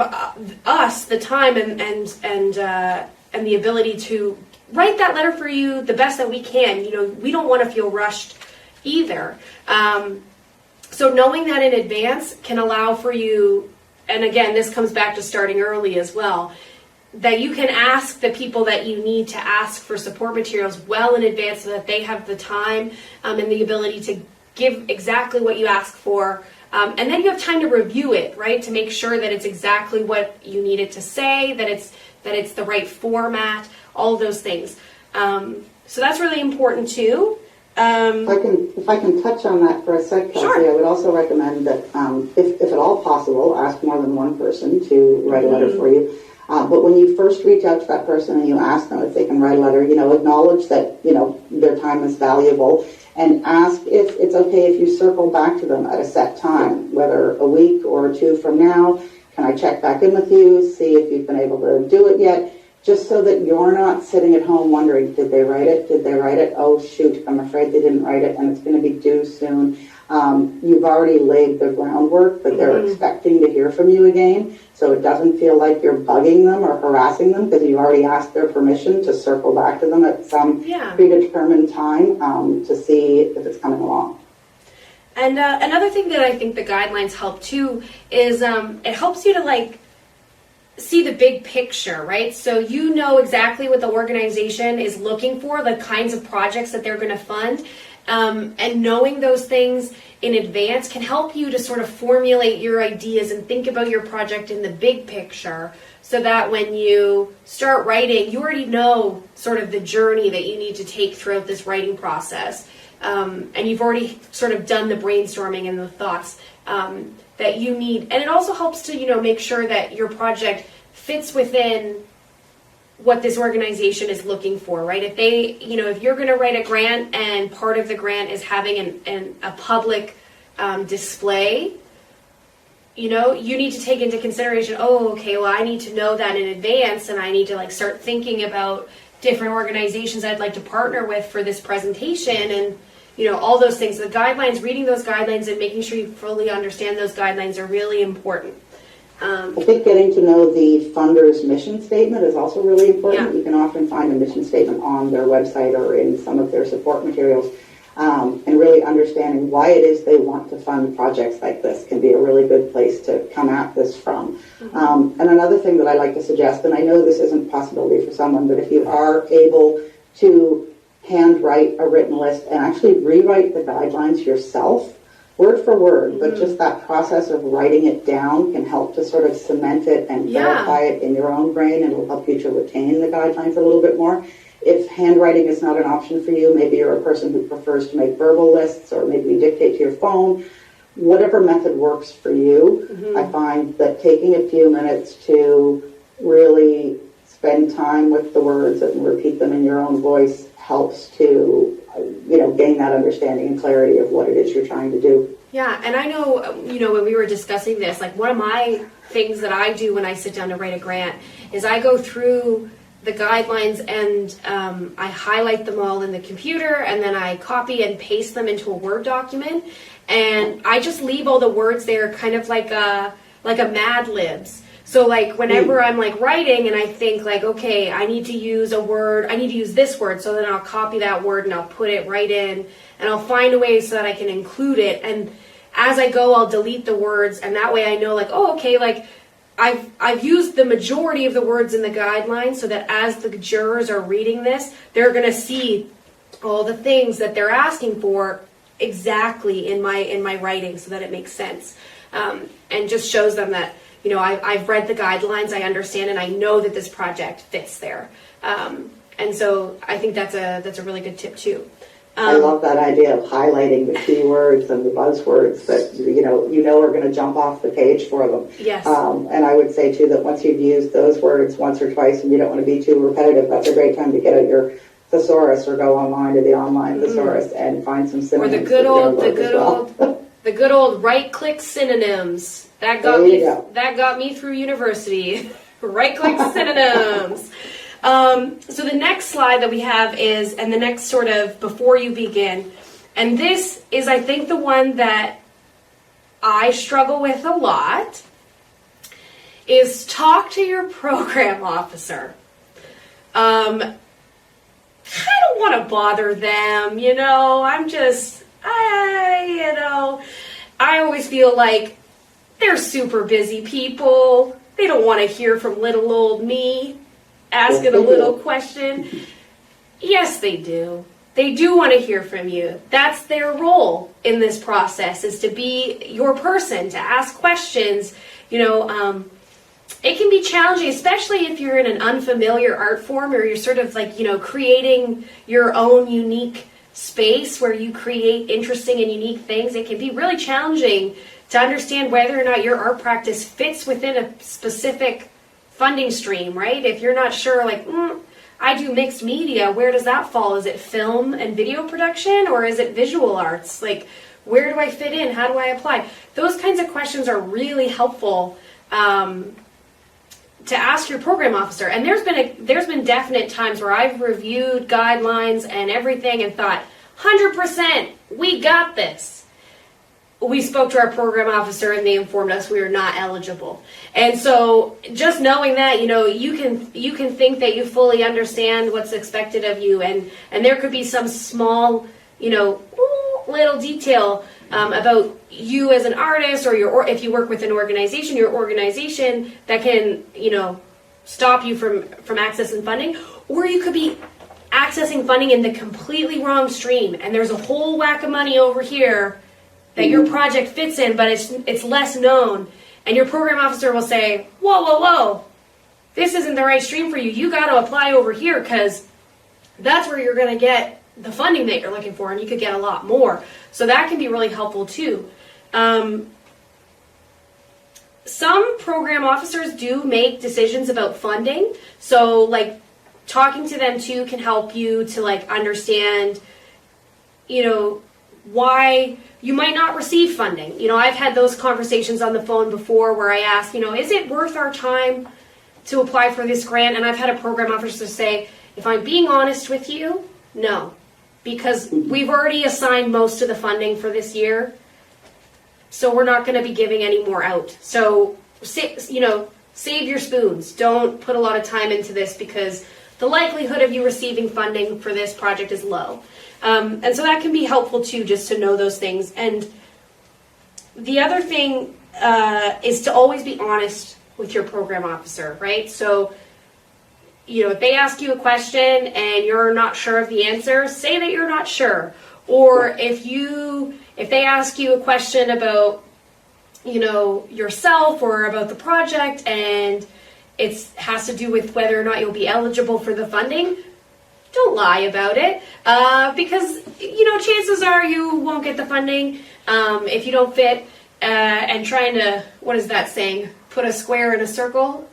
us the time and the ability to write that letter for you the best that we can. We don't want to feel rushed either. So knowing that in advance can allow for you, and again, this comes back to starting early as well, that you can ask the people that you need to ask for support materials well in advance, so that they have the time and the ability to give exactly what you ask for. And then you have time to review it, right? To make sure that it's exactly what you need it to say, that it's the right format, all of those things. So that's really important too. If I can touch on that for a sec, Kelsey, Sure. I would also recommend that, if at all possible, ask more than one person to write a letter for you. But when you first reach out to that person and you ask them if they can write a letter, acknowledge that, their time is valuable, and ask if it's okay if you circle back to them at a set time, whether a week or two from now. Can I check back in with you, see if you've been able to do it yet? Just so that you're not sitting at home wondering, did they write it? Did they write it? Oh, shoot, I'm afraid they didn't write it, and it's going to be due soon. You've already laid the groundwork, but they're expecting to hear from you again, so it doesn't feel like you're bugging them or harassing them, because you've already asked their permission to circle back to them at some predetermined time to see if it's coming along. And another thing that I think the guidelines help too is it helps you to see the big picture, right? So you know exactly what the organization is looking for, the kinds of projects that they're going to fund, and knowing those things in advance can help you to sort of formulate your ideas and think about your project in the big picture, so that when you start writing, you already know sort of the journey that you need to take throughout this writing process, and you've already sort of done the brainstorming and the thoughts that you need. And it also helps to, make sure that your project fits within what this organization is looking for, right? If they, if you're going to write a grant and part of the grant is having a public display, you need to take into consideration, I need to know that in advance, and I need to start thinking about different organizations I'd like to partner with for this presentation, and all those things. The guidelines, reading those guidelines and making sure you fully understand those guidelines are really important. I think getting to know the funder's mission statement is also really important. You can often find a mission statement on their website or in some of their support materials, and really understanding why it is they want to fund projects like this can be a really good place to come at this from. And another thing that I like to suggest, and I know this isn't a possibility for someone, but if you are able to handwrite a written list and actually rewrite the guidelines yourself, word for word, but just that process of writing it down can help to sort of cement it and verify it in your own brain, and will help you to retain the guidelines a little bit more. If handwriting is not an option for you, maybe you're a person who prefers to make verbal lists, or maybe you dictate to your phone. Whatever method works for you, I find that taking a few minutes to really spend time with the words and repeat them in your own voice helps to, gain that understanding and clarity of what it is you're trying to do. Yeah, and I know, when we were discussing this, like one of my things that I do when I sit down to write a grant is I go through the guidelines and I highlight them all in the computer, and then I copy and paste them into a Word document, and I just leave all the words there kind of like a Mad Libs. So like whenever I'm like writing and I think like, okay, I need to use this word, so then I'll copy that word and I'll put it right in, and I'll find a way so that I can include it. And as I go, I'll delete the words, and that way I know like, oh, okay, like I've used the majority of the words in the guidelines, so that as the jurors are reading this, they're going to see all the things that they're asking for exactly in my writing, so that it makes sense, and just shows them that I've read the guidelines, I understand, and I know that this project fits there. And so I think that's a really good tip too. I love that idea of highlighting the keywords and the buzzwords that are going to jump off the page for them. Yes. And I would say too that once you've used those words once or twice and you don't want to be too repetitive, that's a great time to get out your thesaurus or go online to the online thesaurus and find some synonyms. Or the good old right-click synonyms. That got me through university. Right-click synonyms. So the next slide that we have is, and the next sort of before you begin, and this is, I think, the one that I struggle with a lot, is talk to your program officer. I don't want to bother them, I always feel like they're super busy people. They don't want to hear from little old me asking a little question. Yes, they do. They do want to hear from you. That's their role in this process, is to be your person, to ask questions. It can be challenging, especially if you're in an unfamiliar art form, or you're sort of like, creating your own unique space where you create interesting and unique things. It can be really challenging to understand whether or not your art practice fits within a specific funding stream, right? If you're not sure, like, I do mixed media, where does that fall? Is it film and video production, or is it visual arts? Like, where do I fit in? How do I apply? Those kinds of questions are really helpful to ask your program officer. And there's been definite times where I've reviewed guidelines and everything and thought, 100%, we got this. We spoke to our program officer and they informed us we were not eligible. And so just knowing that, you can think that you fully understand what's expected of you, and there could be some small, little detail about you as an artist, or if you work with an organization, your organization, that can, stop you from accessing funding. Or you could be accessing funding in the completely wrong stream, and there's a whole whack of money over here that your project fits in, but it's less known, and your program officer will say, whoa, this isn't the right stream for you. You got to apply over here, because that's where you're going to get the funding that you're looking for, and you could get a lot more. So that can be really helpful too. Some program officers do make decisions about funding, so like talking to them too can help you to like understand, why you might not receive funding. I've had those conversations on the phone before where I ask, is it worth our time to apply for this grant? And I've had a program officer say, if I'm being honest with you, no, because we've already assigned most of the funding for this year, so we're not going to be giving any more out. So, save your spoons. Don't put a lot of time into this, because the likelihood of you receiving funding for this project is low. And so that can be helpful too, just to know those things. And the other thing is to always be honest with your program officer, right? So, if they ask you a question and you're not sure of the answer, say that you're not sure. Or if if they ask you a question about, yourself or about the project, and it has to do with whether or not you'll be eligible for the funding, don't lie about it, because, chances are you won't get the funding if you don't fit, and trying to, what is that saying, put a square in a circle?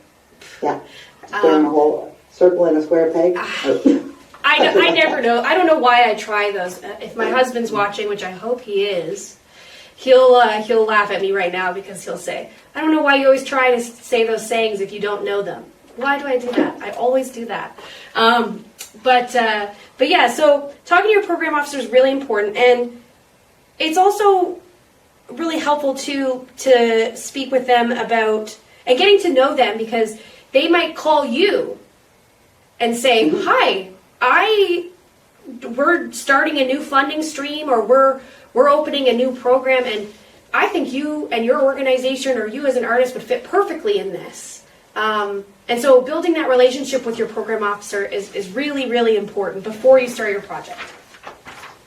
Yeah, square in a hole, circle in a square peg. I never know. I don't know why I try those. If my husband's watching, which I hope he is, he'll laugh at me right now because he'll say, I don't know why you always try to say those sayings if you don't know them. Why do I do that? I always do that. But yeah, so talking to your program officer is really important, and it's also really helpful to speak with them about, and getting to know them, because they might call you and say, hi, we're starting a new funding stream, or we're opening a new program, and I think you and your organization, or you as an artist, would fit perfectly in this. And so building that relationship with your program officer is really, really important before you start your project.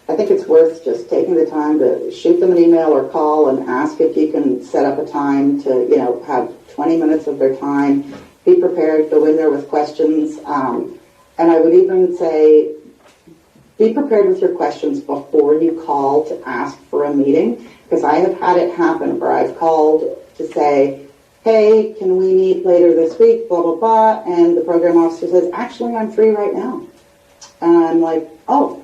I think it's worth just taking the time to shoot them an email or call and ask if you can set up a time to, have 20 minutes of their time. Be prepared, go in there with questions. And I would even say, be prepared with your questions before you call to ask for a meeting, because I have had it happen where I've called to say, hey, can we meet later this week, blah, blah, blah, and the program officer says, actually, I'm free right now. And I'm like, oh,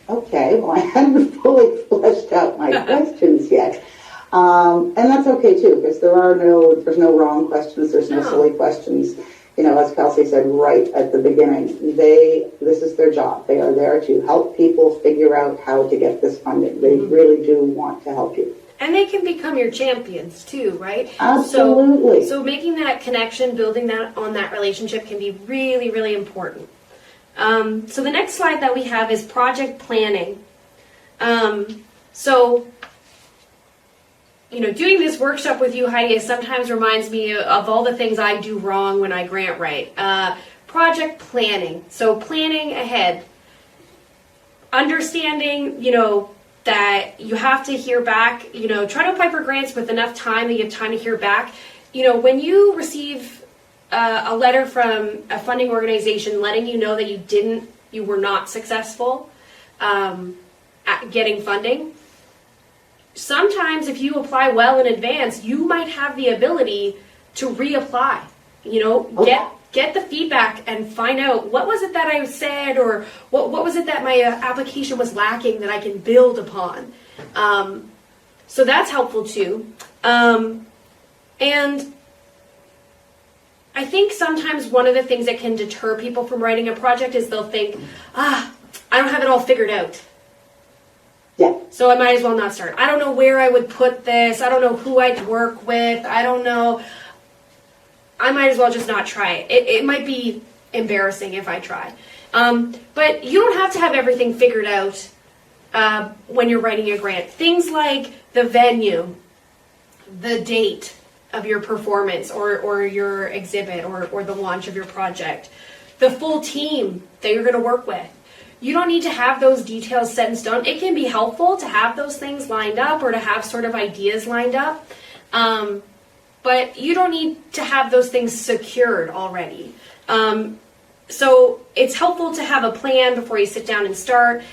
okay, well, I hadn't fully fleshed out my questions yet. And that's okay, too, because there's no wrong questions, there's no silly questions. As Kelsey said right at the beginning, this is their job. They are there to help people figure out how to get this funding. They really do want to help you. And they can become your champions too, right? Absolutely. So making that connection, building that on that relationship can be really, really important. So the next slide that we have is project planning. Doing this workshop with you, Heidi, sometimes reminds me of all the things I do wrong when I grant write. Project planning. So planning ahead. Understanding, that you have to hear back, try to apply for grants with enough time that you have time to hear back. When you receive a letter from a funding organization letting you know that you were not successful at getting funding, sometimes if you apply well in advance, you might have the ability to reapply, get the feedback and find out what was it that I said, or what was it that my application was lacking that I can build upon. So that's helpful too. And I think sometimes one of the things that can deter people from writing a project is they'll think, I don't have it all figured out. Yeah. So I might as well not start. I don't know where I would put this. I don't know who I'd work with. I don't know. I might as well just not try it. It might be embarrassing if I try. But you don't have to have everything figured out when you're writing a grant. Things like the venue, the date of your performance or your exhibit or the launch of your project, the full team that you're going to work with. You don't need to have those details set in stone. It can be helpful to have those things lined up or to have sort of ideas lined up. But you don't need to have those things secured already. So it's helpful to have a plan before you sit down and start,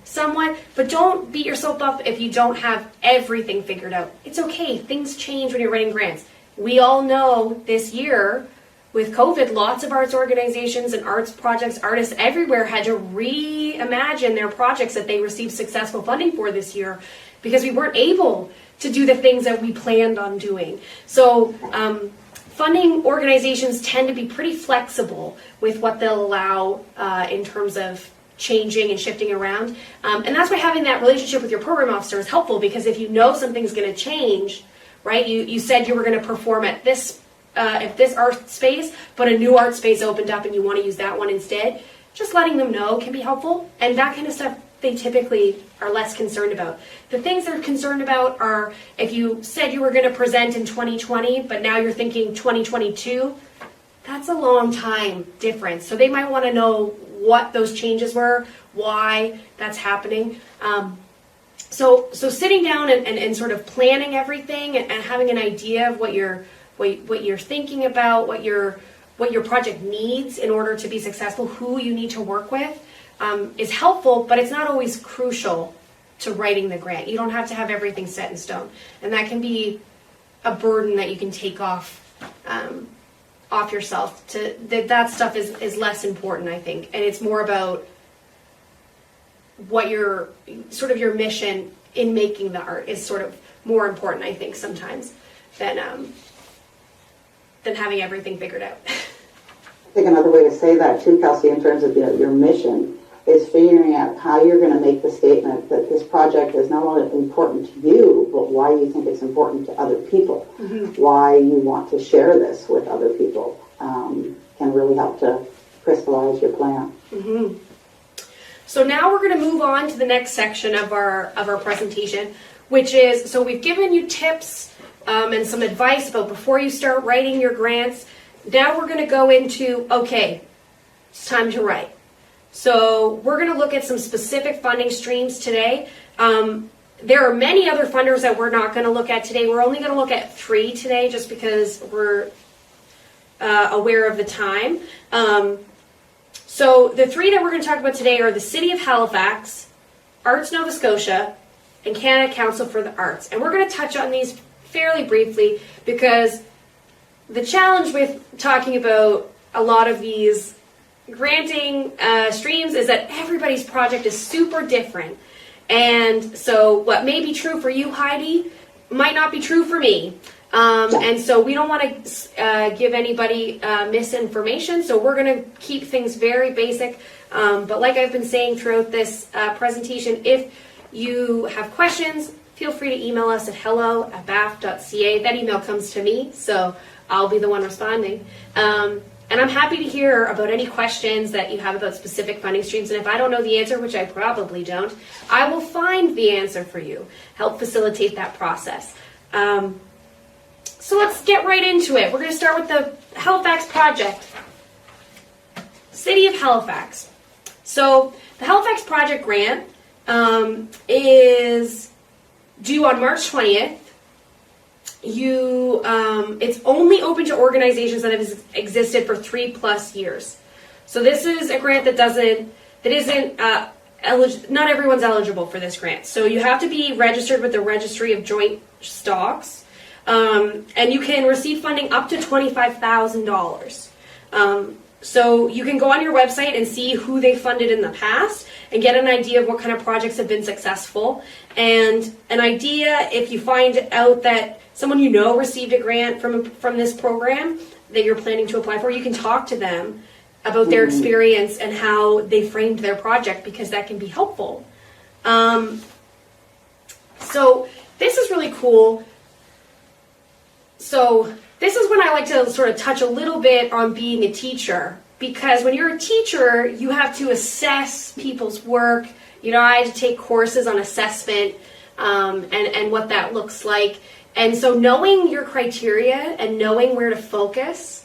somewhat, but don't beat yourself up if you don't have everything figured out. It's okay. Things change when you're writing grants. We all know this year, with COVID, lots of arts organizations and arts projects, artists everywhere had to reimagine their projects that they received successful funding for this year because we weren't able to do the things that we planned on doing. So funding organizations tend to be pretty flexible with what they'll allow in terms of changing and shifting around. And that's why having that relationship with your program officer is helpful, because if you know something's going to change, right? You said you were going to perform at this art space, but a new art space opened up and you want to use that one instead, just letting them know can be helpful. And that kind of stuff they typically are less concerned about. The things they're concerned about are if you said you were going to present in 2020, but now you're thinking 2022, that's a long time difference. So they might want to know what those changes were, why that's happening. So sitting down and sort of planning everything and having an idea of what you're thinking about, what your project needs in order to be successful, who you need to work with, is helpful, but it's not always crucial to writing the grant. You don't have to have everything set in stone, and that can be a burden that you can take off yourself. That stuff is less important, I think, and it's more about what your mission in making the art is sort of more important, I think, sometimes than having everything figured out. I think another way to say that too, Kelsey, in terms of your mission, is figuring out how you're going to make the statement that this project is not only important to you, but why you think it's important to other people. Mm-hmm. Why you want to share this with other people can really help to crystallize your plan. Mm-hmm. So now we're going to move on to the next section of our presentation, which is, so we've given you tips and some advice about before you start writing your grants. Now we're going to go into, okay, it's time to write. So we're going to look at some specific funding streams today. There are many other funders that we're not going to look at today. We're only going to look at 3 today just because we're aware of the time. So the 3 that we're going to talk about today are the City of Halifax, Arts Nova Scotia, and Canada Council for the Arts. And we're going to touch on these fairly briefly because the challenge with talking about a lot of these granting streams is that everybody's project is super different. And so what may be true for you, Heidi, might not be true for me. And so we don't want to give anybody misinformation, so we're going to keep things very basic. But like I've been saying throughout this presentation, if you have questions, feel free to email us at hello@baaff.ca. That email comes to me, so I'll be the one responding. And I'm happy to hear about any questions that you have about specific funding streams. And if I don't know the answer, which I probably don't, I will find the answer for you, help facilitate that process. So let's get right into it. We're going to start with the Halifax project. City of Halifax. So the Halifax project grant is due on March 20th. It's only open to organizations that have existed for 3+ years. So this is a grant not everyone's eligible for this grant. So you have to be registered with the Registry of Joint Stocks. And you can receive funding up to $25,000. So you can go on your website and see who they funded in the past and get an idea of what kind of projects have been successful. And an idea, if you find out that someone you know received a grant from this program that you're planning to apply for, you can talk to them about their experience and how they framed their project, because that can be helpful. So this is really cool. So this is when I like to sort of touch a little bit on being a teacher, because when you're a teacher, you have to assess people's work. You know, I had to take courses on assessment and what that looks like. And so knowing your criteria and knowing where to focus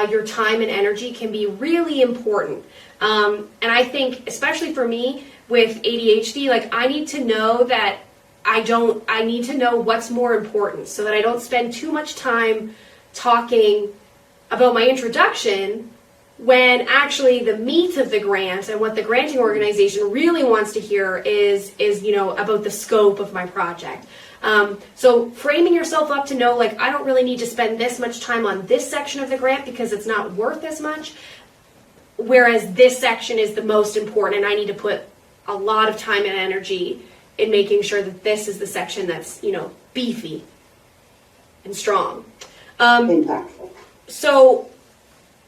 your time and energy can be really important. And I think, especially for me with ADHD, like I need to know that I need to know what's more important so that I don't spend too much time talking about my introduction when actually the meat of the grant and what the granting organization really wants to hear is about the scope of my project. So framing yourself up to know, like, I don't really need to spend this much time on this section of the grant because it's not worth as much, whereas this section is the most important and I need to put a lot of time and energy in making sure that this is the section that's, beefy and strong. Impactful. So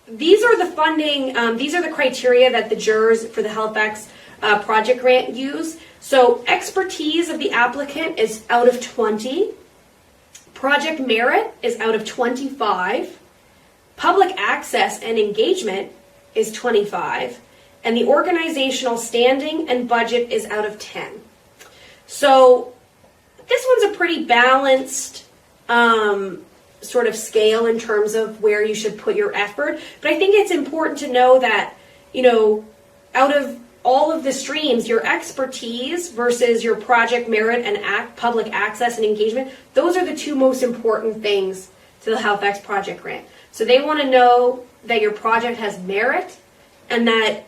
these are the funding, these are the criteria that the jurors for the Halifax project grant use. So expertise of the applicant is out of 20. Project merit is out of 25. Public access and engagement is 25. And the organizational standing and budget is out of 10. So this one's a pretty balanced sort of scale in terms of where you should put your effort. But I think it's important to know that, out of all of the streams, your expertise versus your project merit and public access and engagement, those are the two most important things to the Halifax project grant. So they want to know that your project has merit and that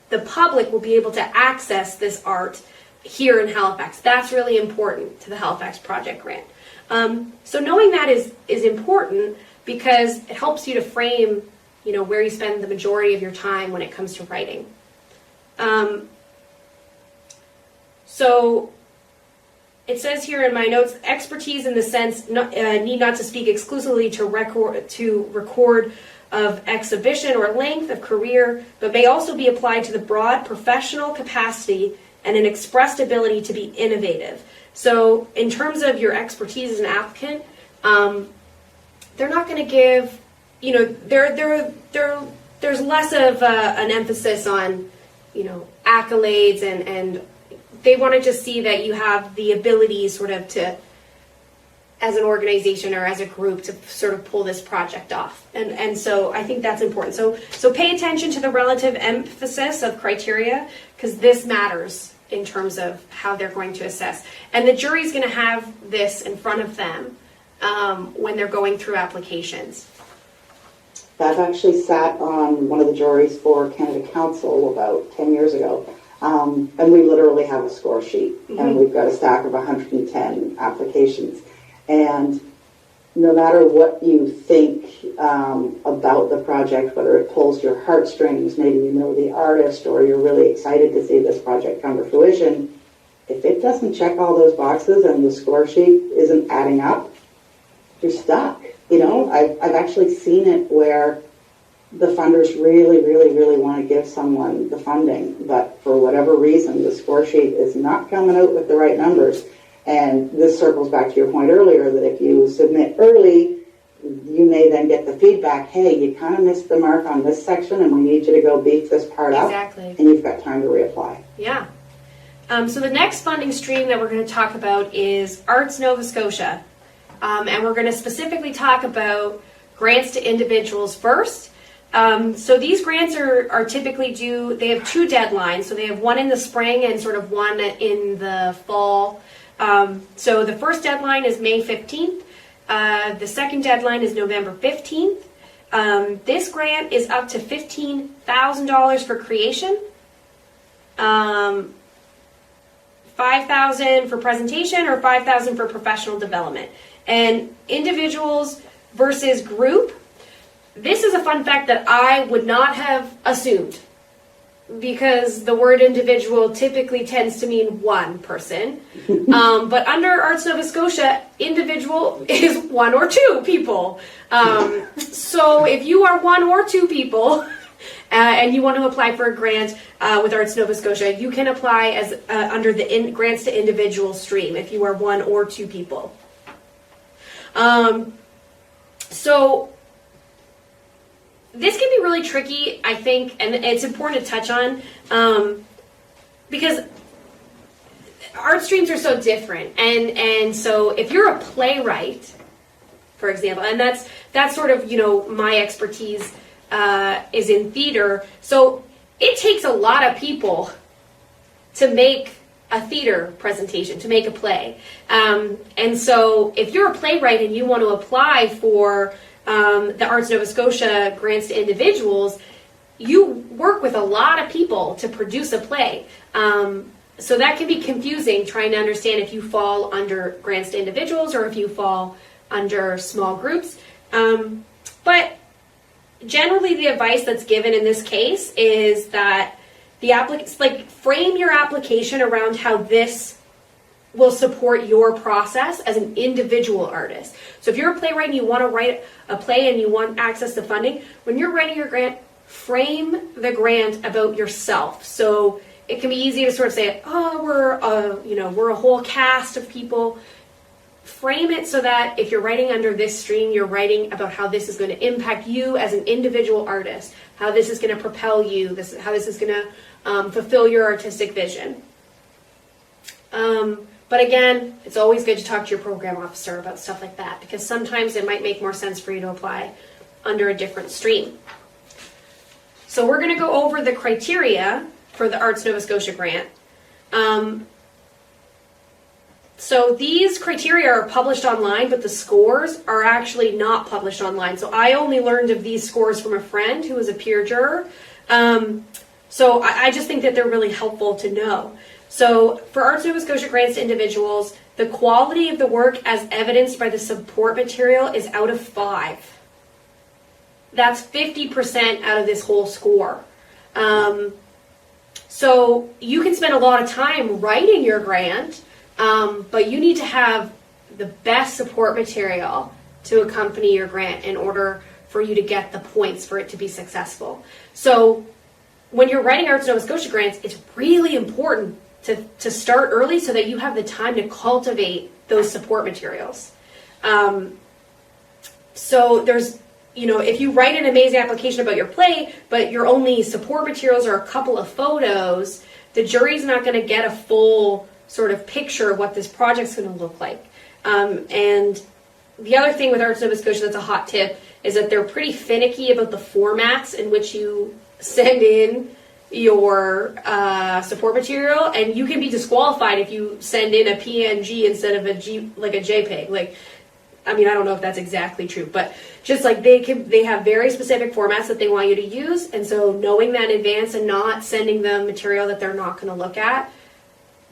the public will be able to access this art here in Halifax. That's really important to the Halifax project grant. So knowing that is important because it helps you to frame, where you spend the majority of your time when it comes to writing. So it says here in my notes, expertise in the sense need not to speak exclusively to record of exhibition or length of career, but may also be applied to the broad professional capacity and an expressed ability to be innovative. So in terms of your expertise as an applicant, they're not going to give, there's less of an emphasis on, accolades and they want to just see that you have the ability sort of to, as an organization or as a group, to sort of pull this project off. And so I think that's important. So pay attention to the relative emphasis of criteria because this matters in terms of how they're going to assess. And the jury's going to have this in front of them when they're going through applications. I've actually sat on one of the juries for Canada Council about 10 years ago. And we literally have a score sheet, and we've got a stack of 110 applications. And no matter what you think about the project, whether it pulls your heartstrings, maybe you know the artist, or you're really excited to see this project come to fruition, if it doesn't check all those boxes and the score sheet isn't adding up, you're stuck. I've actually seen it where the funders really, really, really want to give someone the funding, but for whatever reason, the score sheet is not coming out with the right numbers. And this circles back to your point earlier that if you submit early, you may then get the feedback, hey, you kind of missed the mark on this section and we need you to go beef this part up. Exactly. And you've got time to reapply. Yeah. So the next funding stream that we're going to talk about is Arts Nova Scotia. And we're going to specifically talk about grants to individuals first. So these grants are typically due, they have two deadlines. So they have one in the spring and sort of one in the fall. So the first deadline is May 15th. The second deadline is November 15th. This grant is up to $15,000 for creation, $5,000 for presentation, or $5,000 for professional development. And individuals versus group, this is a fun fact that I would not have assumed, because the word individual typically tends to mean one person. But under Arts Nova Scotia, individual is one or two people. So if you are one or two people and you want to apply for a grant with Arts Nova Scotia, you can apply as under the grants to individual stream if you are one or two people. So this can be really tricky, I think, and it's important to touch on because art streams are so different. And so if you're a playwright, for example, and that's sort of, my expertise is in theater. So it takes a lot of people to make a theater presentation, to make a play. And so if you're a playwright and you want to apply for the Arts Nova Scotia grants to individuals, you work with a lot of people to produce a play. So that can be confusing, trying to understand if you fall under grants to individuals or if you fall under small groups. But generally the advice that's given in this case is that the applicants, frame your application around how this will support your process as an individual artist. So if you're a playwright and you want to write a play and you want access to funding, when you're writing your grant, frame the grant about yourself. So it can be easy to sort of say, we're a whole cast of people. Frame it so that if you're writing under this stream, you're writing about how this is going to impact you as an individual artist, how this is going to propel you, how this is going to fulfill your artistic vision. But again, it's always good to talk to your program officer about stuff like that, because sometimes it might make more sense for you to apply under a different stream. So we're going to go over the criteria for the Arts Nova Scotia grant. So these criteria are published online, but the scores are actually not published online. So I only learned of these scores from a friend who was a peer juror. So I just think that they're really helpful to know. So for Arts Nova Scotia grants to individuals, the quality of the work as evidenced by the support material is out of 5. That's 50% out of this whole score. So you can spend a lot of time writing your grant, but you need to have the best support material to accompany your grant in order for you to get the points for it to be successful. So when you're writing Arts Nova Scotia grants, it's really important to start early so that you have the time to cultivate those support materials. So there's, if you write an amazing application about your play, but your only support materials are a couple of photos, the jury's not going to get a full sort of picture of what this project's going to look like. And the other thing with Arts Nova Scotia that's a hot tip is that they're pretty finicky about the formats in which you send in your support material, and you can be disqualified if you send in a PNG instead of a JPEG. I don't know if that's exactly true, but just they have very specific formats that they want you to use, and so knowing that in advance and not sending them material that they're not going to look at,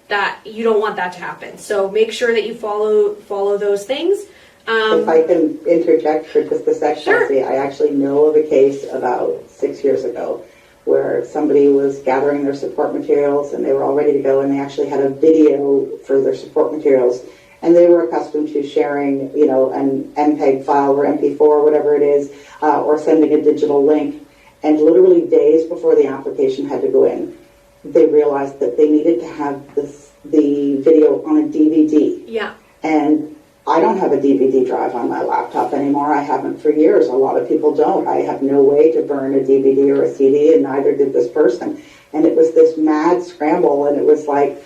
that you don't want that to happen. So make sure that you follow those things. If I can interject for just a sec, Sure. Kelsey, I actually know of a case about 6 years ago where somebody was gathering their support materials and they were all ready to go, and they actually had a video for their support materials, and they were accustomed to sharing, an MPEG file or MP4 or whatever it is, or sending a digital link. And literally days before the application had to go in, they realized that they needed to have the video on a DVD. Yeah. And I don't have a DVD drive on my laptop anymore. I haven't for years. A lot of people don't. I have no way to burn a DVD or a CD, and neither did this person. And it was this mad scramble, and it was like,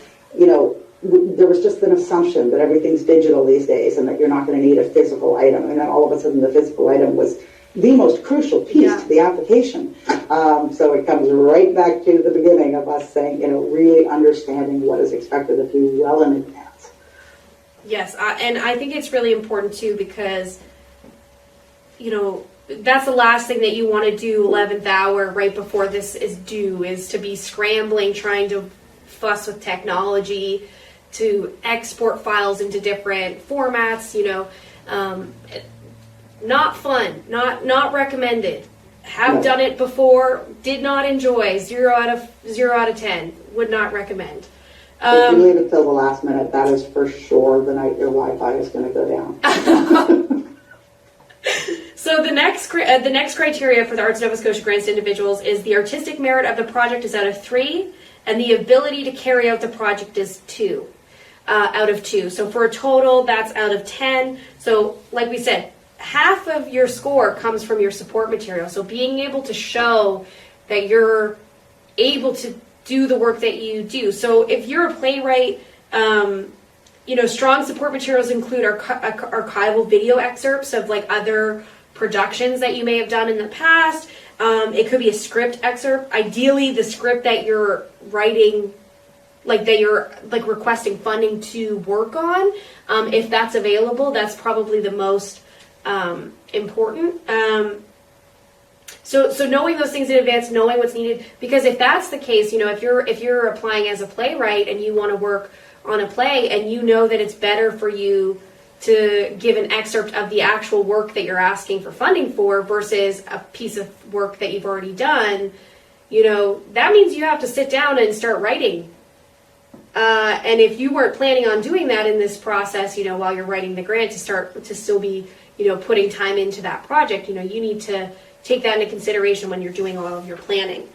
there was just an assumption that everything's digital these days and that you're not going to need a physical item. And then all of a sudden the physical item was the most crucial piece to the application. So it comes right back to the beginning of us saying, really understanding what is expected of you well in advance. Yes, and I think it's really important too because, that's the last thing that you want to do 11th hour right before this is due, is to be scrambling, trying to fuss with technology, to export files into different formats, not fun, not recommended. Have done it before, did not enjoy, 0 out of 10, would not recommend. If you leave it till the last minute, that is for sure the night your Wi-Fi is going to go down. So the next criteria for the Arts Nova Scotia grants to individuals is the artistic merit of the project is out of 3, and the ability to carry out the project is 2 out of 2. So for a total, that's out of 10. So like we said, half of your score comes from your support material. So being able to show that you're able to do the work that you do. So if you're a playwright, strong support materials include archival video excerpts of other productions that you may have done in the past. It could be a script excerpt. Ideally, the script that you're writing, that you're requesting funding to work on, if that's available, that's probably the most important. So knowing those things in advance, knowing what's needed, because if that's the case, if you're applying as a playwright and you want to work on a play and you know that it's better for you to give an excerpt of the actual work that you're asking for funding for versus a piece of work that you've already done, that means you have to sit down and start writing. And if you weren't planning on doing that in this process, while you're writing the grant to still be, putting time into that project, you need to take that into consideration when you're doing all of your planning.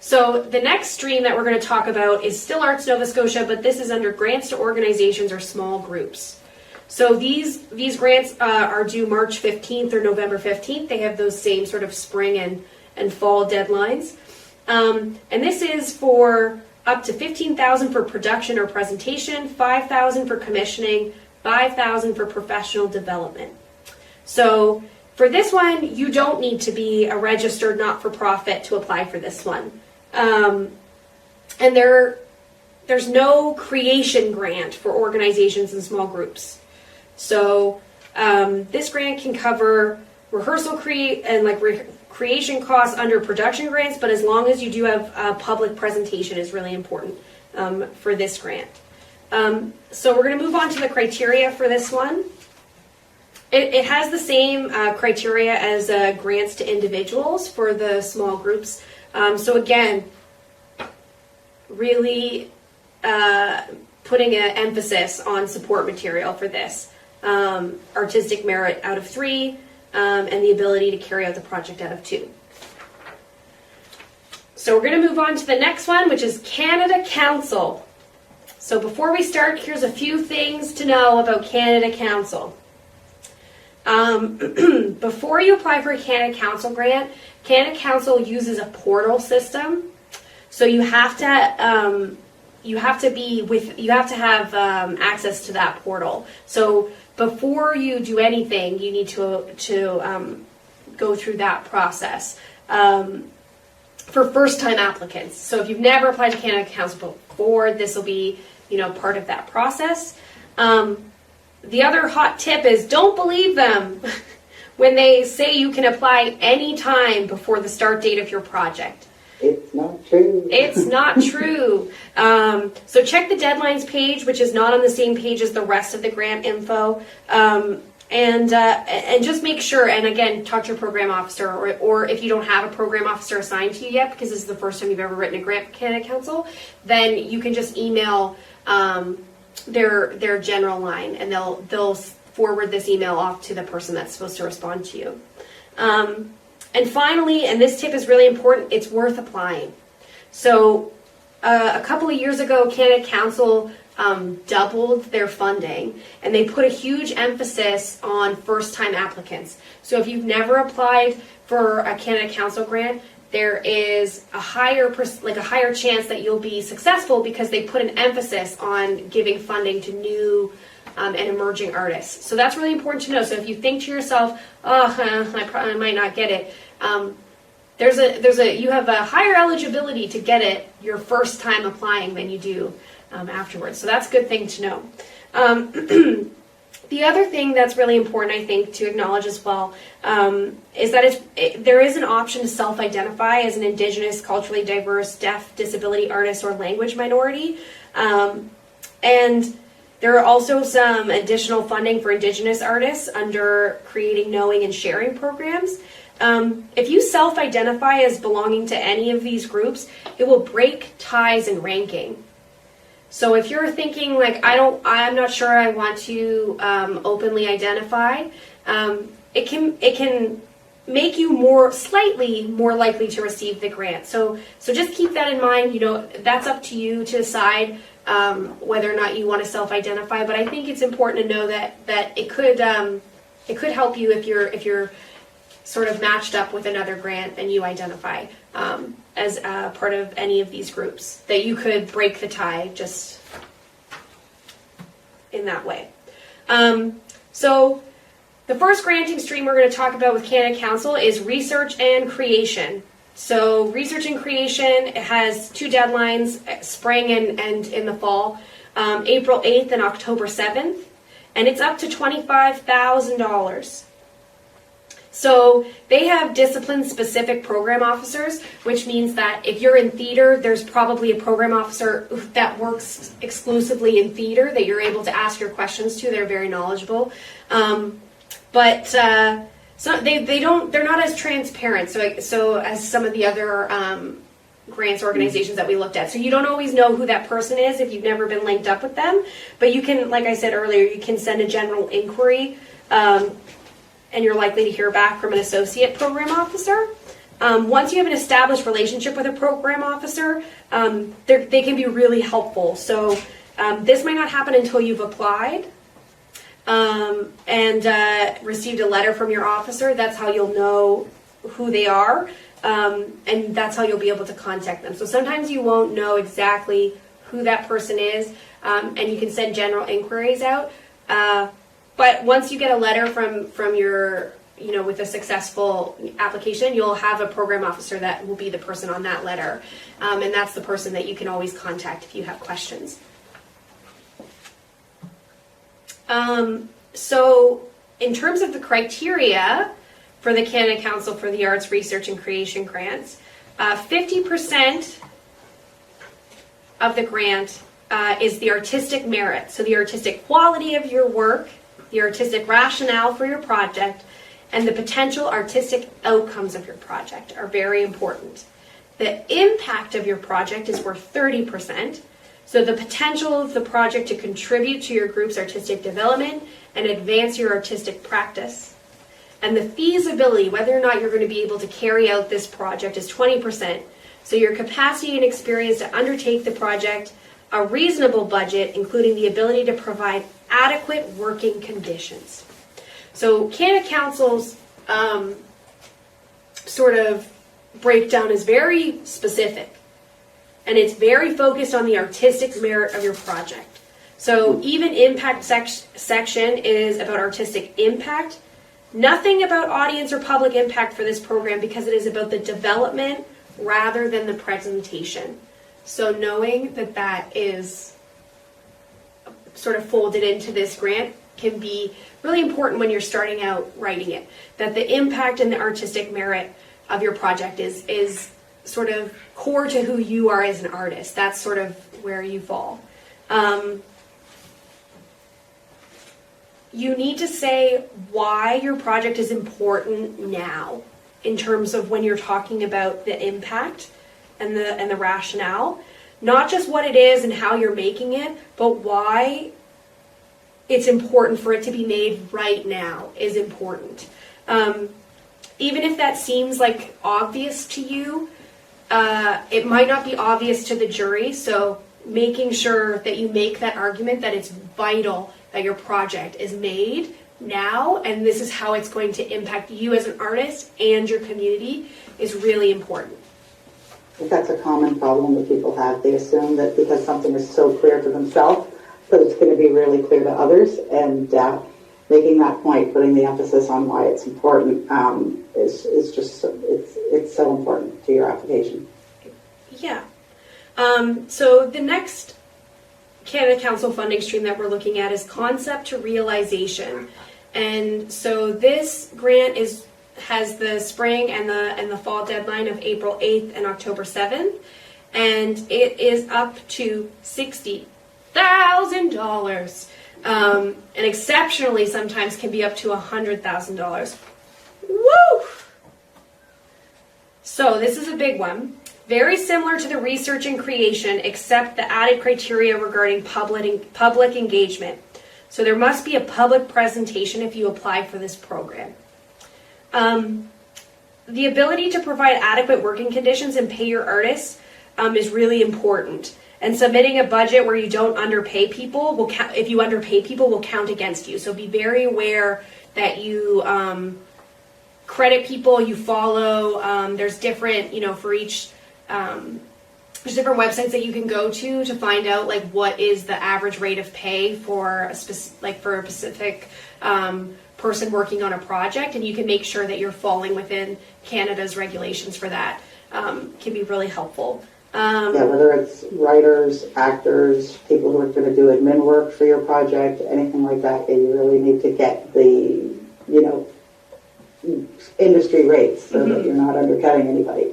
So the next stream that we're going to talk about is still Arts Nova Scotia, but this is under grants to organizations or small groups. So these grants are due March 15th or November 15th. They have those same sort of spring and fall deadlines. And this is for up to $15,000 for production or presentation, $5,000 for commissioning, $5,000 for professional development. So for this one, you don't need to be a registered not-for-profit to apply for this one. And there's no creation grant for organizations and small groups. So this grant can cover rehearsal creation costs under production grants, but as long as you do have a public presentation is really important for this grant. So we're going to move on to the criteria for this one. It has the same criteria as grants to individuals for the small groups. So again, really putting an emphasis on support material for this. Artistic merit out of 3, and the ability to carry out the project out of 2. So we're going to move on to the next one, which is Canada Council. So before we start, here's a few things to know about Canada Council. Before you apply for a Canada Council grant, Canada Council uses a portal system. So you have to have access to that portal. So before you do anything, you need to go through that process for first-time applicants. So if you've never applied to Canada Council before, this will be part of that process. The other hot tip is don't believe them when they say you can apply any time before the start date of your project. It's not true. It's not true. So check the deadlines page, which is not on the same page as the rest of the grant info. And just make sure, and again, talk to your program officer, or if you don't have a program officer assigned to you yet, because this is the first time you've ever written a grant for Canada Council, then you can just email their general line, and they'll forward this email off to the person that's supposed to respond to you. And finally, and this tip is really important, it's worth applying. So a couple of years ago, Canada Council doubled their funding, and they put a huge emphasis on first-time applicants. So if you've never applied for a Canada Council grant, there is a higher chance that you'll be successful because they put an emphasis on giving funding to new and emerging artists. So that's really important to know. So if you think to yourself, I might not get it, you have a higher eligibility to get it your first time applying than you do afterwards. So that's a good thing to know. The other thing that's really important, I think, to acknowledge as well, is that there is an option to self-identify as an Indigenous, culturally diverse, deaf, disability artist, or language minority. And there are also some additional funding for Indigenous artists under Creating, Knowing, and Sharing programs. If you self-identify as belonging to any of these groups, it will break ties and ranking. So if you're thinking like, I'm not sure I want to openly identify, it can make you slightly more likely to receive the grant. So just keep that in mind. That's up to you to decide whether or not you want to self-identify. But I think it's important to know that it could help you if you're sort of matched up with another grant and you identify as part of any of these groups, that you could break the tie just in that way. So the first granting stream we're going to talk about with Canada Council is research and creation. So research and creation, it has 2 deadlines, spring and in the fall, April 8th and October 7th, and it's up to $25,000. So they have discipline-specific program officers, which means that if you're in theater, there's probably a program officer that works exclusively in theater that you're able to ask your questions to. They're very knowledgeable. But they're not as transparent so as some of the other grants organizations that we looked at. So you don't always know who that person is if you've never been linked up with them. But you can, like I said earlier, you can send a general inquiry, and you're likely to hear back from an associate program officer. Once you have an established relationship with a program officer, they can be really helpful. So this might not happen until you've applied and received a letter from your officer. That's how you'll know who they are, and that's how you'll be able to contact them. So sometimes you won't know exactly who that person is, and you can send general inquiries out. But once you get a letter from your with a successful application, you'll have a program officer that will be the person on that letter. And that's the person that you can always contact if you have questions. So in terms of the criteria for the Canada Council for the Arts Research and Creation grants, 50% of the grant is the artistic merit. So the artistic quality of your work, the artistic rationale for your project, and the potential artistic outcomes of your project are very important. The impact of your project is worth 30%. So the potential of the project to contribute to your group's artistic development and advance your artistic practice. And the feasibility, whether or not you're going to be able to carry out this project, is 20%. So your capacity and experience to undertake the project, a reasonable budget, including the ability to provide adequate working conditions. So Canada Council's sort of breakdown is very specific, and it's very focused on the artistic merit of your project. So even impact section is about artistic impact. Nothing about audience or public impact for this program, because it is about the development rather than the presentation. So knowing that that is sort of folded into this grant can be really important when you're starting out writing it, that the impact and the artistic merit of your project is sort of core to who you are as an artist. That's sort of where you fall. You need to say why your project is important now, in terms of when you're talking about the impact and the rationale. Not just what it is and how you're making it, but why it's important for it to be made right now is important. Even if that seems like obvious to you, it might not be obvious to the jury. So making sure that you make that argument that it's vital that your project is made now, and this is how it's going to impact you as an artist and your community, is really important. I think that's a common problem that people have. They assume that because something is so clear to themselves, that it's going to be really clear to others, and making that point, putting the emphasis on why it's important, is just it's so important to your application. Yeah. So the next Canada Council funding stream that we're looking at is concept to realization, and so this grant has the spring and the fall deadline of April 8th and October 7th, and it is up to $60,000, and exceptionally sometimes can be up to $100,000. Woo! So this is a big one. Very similar to the research and creation, except the added criteria regarding public engagement. So there must be a public presentation if you apply for this program. The ability to provide adequate working conditions and pay your artists is really important. And submitting a budget where you don't underpay people will count. If you underpay people, will count against you. So be very aware that you credit people, you follow. There's different, for each. There's different websites that you can go to find out like what is the average rate of pay for a specific person working on a project, and you can make sure that you're falling within Canada's regulations for that. Can be really helpful. Whether it's writers, actors, people who are going to do admin work for your project, anything like that, you really need to get the industry rates so that you're not undercutting anybody.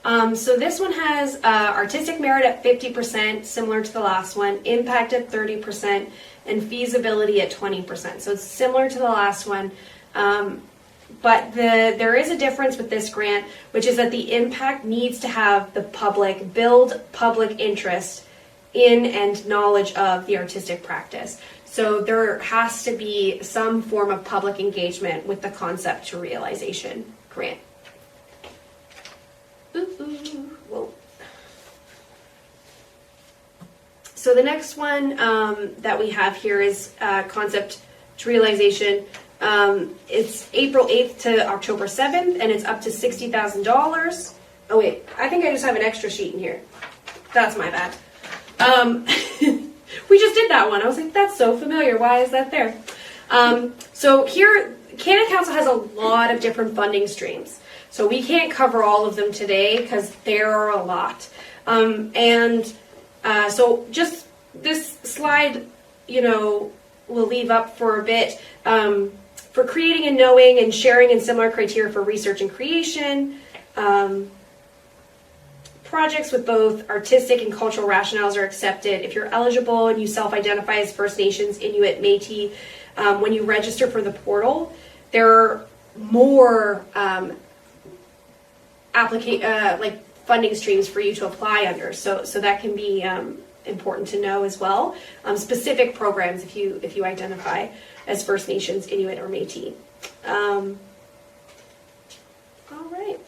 So this one has artistic merit at 50%, similar to the last one, impact at 30%, and feasibility at 20%. So it's similar to the last one, but there is a difference with this grant, which is that the impact needs to have the build public interest in and knowledge of the artistic practice. So there has to be some form of public engagement with the concept to realization grant. Whoa. So the next one that we have here is concept to realization. It's April 8th to October 7th, and it's up to $60,000. Oh wait, I think I just have an extra sheet in here. That's my bad. We just did that one. I was like, that's so familiar. Why is that there? So here, Canada Council has a lot of different funding streams. So we can't cover all of them today because there are a lot. So just this slide, we'll leave up for a bit. For creating and knowing and sharing and similar criteria for research and creation, projects with both artistic and cultural rationales are accepted. If you're eligible and you self-identify as First Nations, Inuit, Métis, when you register for the portal, there are more funding streams for you to apply under. So that can be important to know as well. Specific programs if you identify as First Nations, Inuit, or Métis. All right.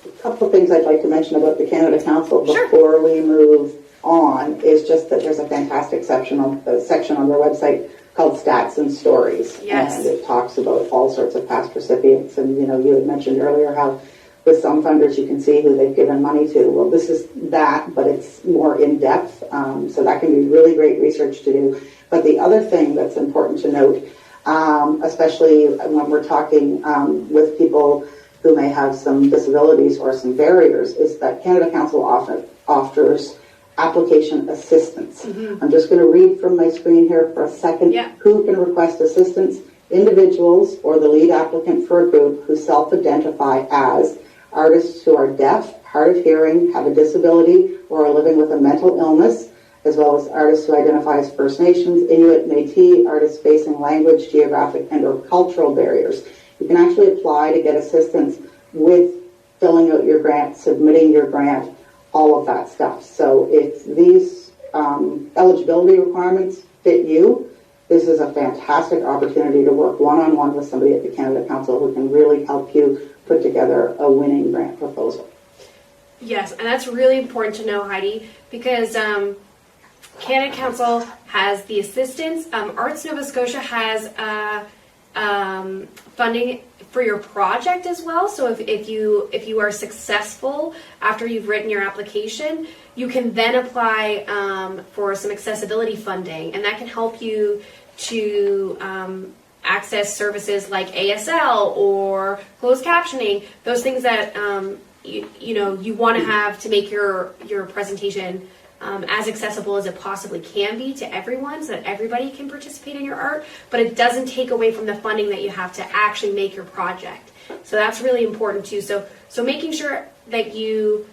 A couple of things I'd like to mention about the Canada Council before we move on is just that there's a fantastic section on their website called Stats and Stories. Yes. And it talks about all sorts of past recipients. And, you had mentioned earlier how with some funders you can see who they've given money to. Well, this is that, but it's more in-depth. So that can be really great research to do. But the other thing that's important to note, especially when we're talking with people who may have some disabilities or some barriers, is that Canada Council often offers application assistance. Mm-hmm. I'm just going to read from my screen here for a second. Yeah. Who can request assistance? Individuals or the lead applicant for a group who self-identify as artists who are deaf, hard of hearing, have a disability, or are living with a mental illness, as well as artists who identify as First Nations, Inuit, Métis, artists facing language, geographic, and or cultural barriers. You can actually apply to get assistance with filling out your grant, submitting your grant, all of that stuff. So if these eligibility requirements fit you, this is a fantastic opportunity to work one-on-one with somebody at the Canada Council who can really help you put together a winning grant proposal. Yes, and that's really important to know, Heidi, because Canada Council has the assistance. Arts Nova Scotia has funding for your project as well. So if you are successful after you've written your application, you can then apply for some accessibility funding, and that can help you to access services like ASL or closed captioning, those things that you want to have to make your presentation as accessible as it possibly can be to everyone, so that everybody can participate in your art, but it doesn't take away from the funding that you have to actually make your project. So that's really important too. So making sure that you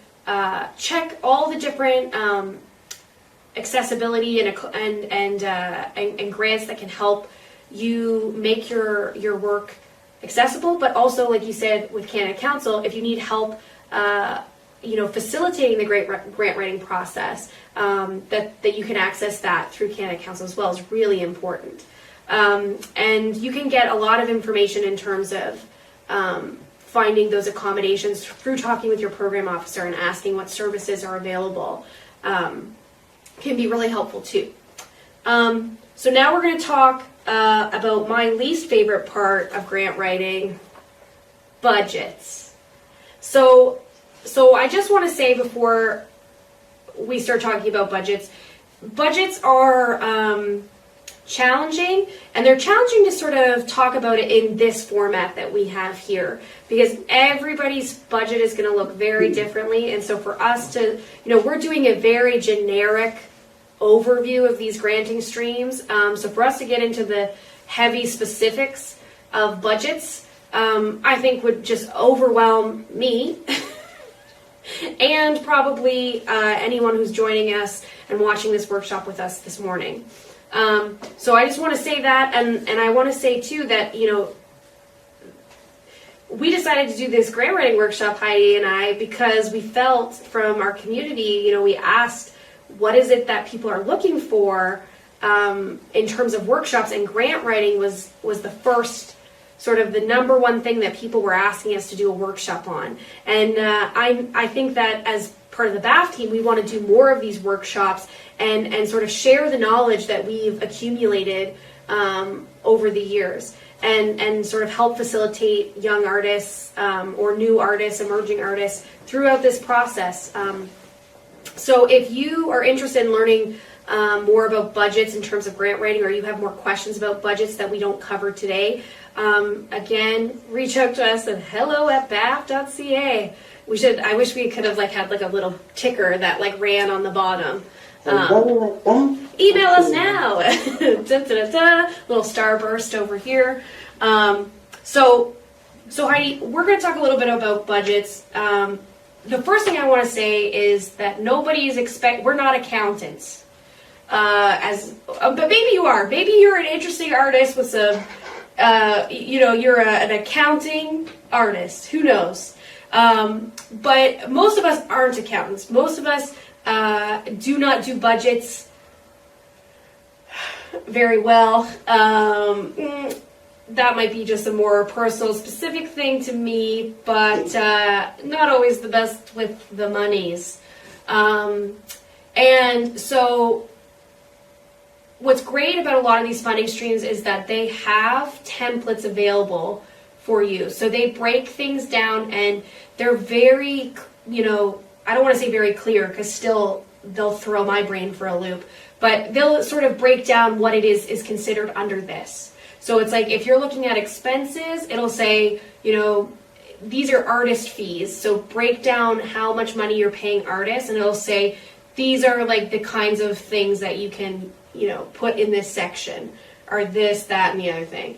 check all the different accessibility and grants that can help you make your work accessible, but also, like you said, with Canada Council, if you need help facilitating the grant writing process, that you can access that through Canada Council as well is really important. And you can get a lot of information in terms of finding those accommodations through talking with your program officer and asking what services are available. Can be really helpful too. So now we're going to talk about my least favorite part of grant writing, budgets. So I just want to say before we start talking about budgets are challenging, and they're challenging to sort of talk about it in this format that we have here, because everybody's budget is going to look very differently. And so for us to, we're doing a very generic overview of these granting streams. So for us to get into the heavy specifics of budgets, I think would just overwhelm me and probably anyone who's joining us and watching this workshop with us this morning. So I just want to say that, and I want to say too that, we decided to do this grant writing workshop, Heidi and I, because we felt from our community, we asked, what is it that people are looking for in terms of workshops, and grant writing was the first, sort of the number one thing that people were asking us to do a workshop on. And I think that as part of the BAAFF team, we want to do more of these workshops and sort of share the knowledge that we've accumulated over the years, and sort of help facilitate young artists or new artists, emerging artists throughout this process. So if you are interested in learning more about budgets in terms of grant writing, or you have more questions about budgets that we don't cover today, again, reach out to us at hello@baaff.ca. I wish we could have had like a little ticker that like ran on the bottom. Email us now. Da, da, da, da. Little starburst over here. So Heidi, we're going to talk a little bit about budgets. The first thing I want to say is that we're not accountants. But maybe you are. Maybe you're an interesting artist with some, you're an accounting artist. Who knows? But most of us aren't accountants. Most of us do not do budgets very well. That might be just a more personal, specific thing to me, but not always the best with the monies. And so what's great about a lot of these funding streams is that they have templates available for you. So they break things down, and they're very, I don't want to say very clear, because still they'll throw my brain for a loop, but they'll sort of break down what it is considered under this. So it's like if you're looking at expenses, it'll say, these are artist fees. So break down how much money you're paying artists, and it'll say these are like the kinds of things that you can, put in this section, or this, that, and the other thing.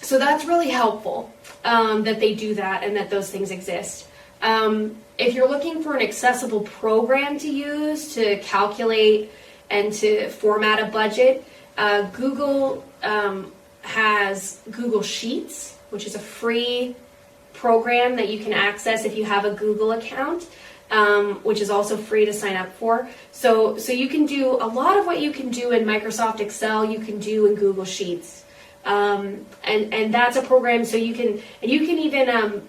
So that's really helpful that they do that and that those things exist. If you're looking for an accessible program to use to calculate and to format a budget, Google has Google Sheets, which is a free program that you can access if you have a Google account, which is also free to sign up for. So you can do a lot of what you can do in Microsoft Excel, you can do in Google Sheets. And that's a program, so you can even,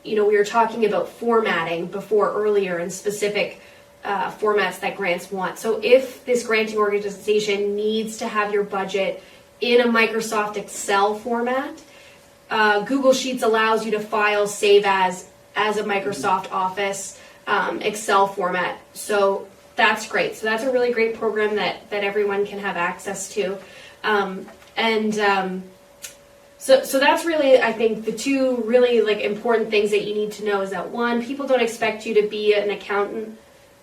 we were talking about formatting earlier and specific formats that grants want. So if this granting organization needs to have your budget in a Microsoft Excel format, Google Sheets allows you to save as a Microsoft Office Excel format. So that's great. So that's a really great program that everyone can have access to. So that's really, I think, the two really important things that you need to know is that, one, people don't expect you to be an accountant.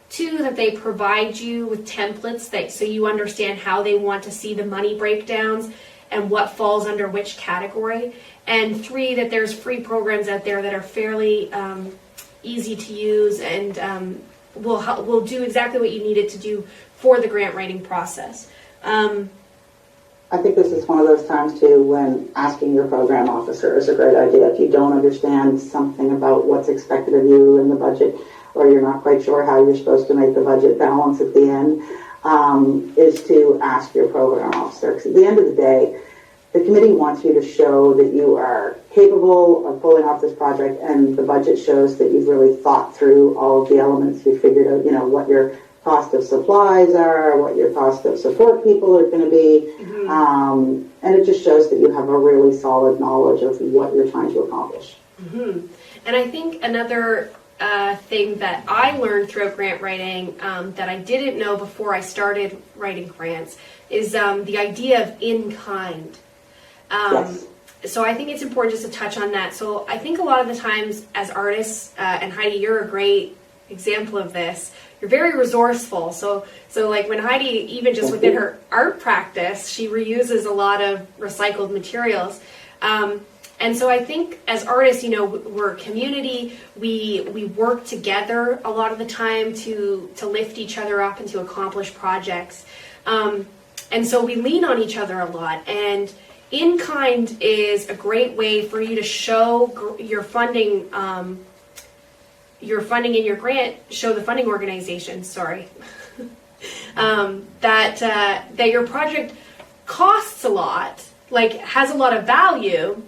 Two, that they provide you with templates so you understand how they want to see the money breakdowns and what falls under which category. And three, that there's free programs out there that are fairly easy to use and will do exactly what you need it to do for the grant writing process. I think this is one of those times, too, when asking your program officer is a great idea. If you don't understand something about what's expected of you in the budget, or you're not quite sure how you're supposed to make the budget balance at the end, is to ask your program officer. Because at the end of the day, the committee wants you to show that you are capable of pulling off this project, and the budget shows that you've really thought through all of the elements. You figured out, what your cost of supplies are, what your cost of support people are going to be, and it just shows that you have a really solid knowledge of what you're trying to accomplish. Mm-hmm. And I think another thing that I learned throughout grant writing that I didn't know before I started writing grants is the idea of in-kind. Yes. So I think it's important just to touch on that. So I think a lot of the times as artists, and Heidi, you're a great example of this, you're very resourceful. So like when Heidi, even just within her art practice, she reuses a lot of recycled materials. And so I think as artists, we're a community. We work together a lot of the time to lift each other up and to accomplish projects. And so we lean on each other a lot. And in-kind is a great way for you to show your funding in your grant, show the funding organization, that your project costs a lot, has a lot of value,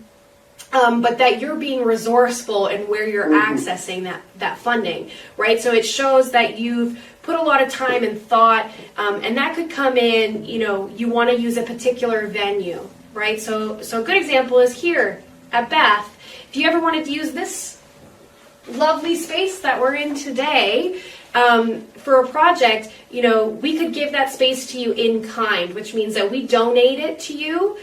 but that you're being resourceful in where you're accessing that funding, right? So it shows that you've put a lot of time and thought, and that could come in, you want to use a particular venue, right? So a good example is here at BAAFF. If you ever wanted to use this lovely space that we're in today, For a project, we could give that space to you in kind, which means that we donate it to you,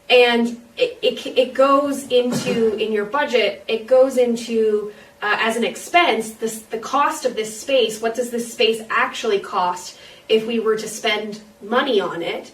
and it goes into, in your budget, it goes into as an expense, the cost of this space. What does this space actually cost if we were to spend money on it?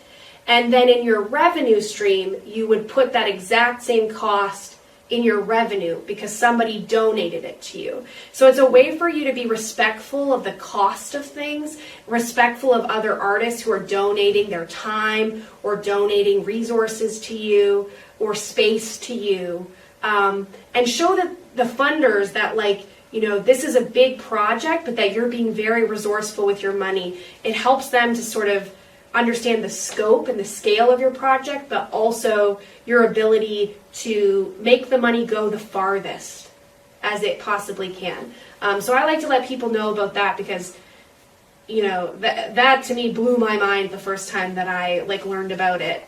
And then in your revenue stream, you would put that exact same cost in your revenue because somebody donated it to you. So it's a way for you to be respectful of the cost of things, respectful of other artists who are donating their time or donating resources to you or space to you, and show that the funders that, like, this is a big project, but that you're being very resourceful with your money. It helps them to sort of understand the scope and the scale of your project, but also your ability to make the money go the farthest as it possibly can. So I like to let people know about that because, that to me blew my mind the first time that I learned about it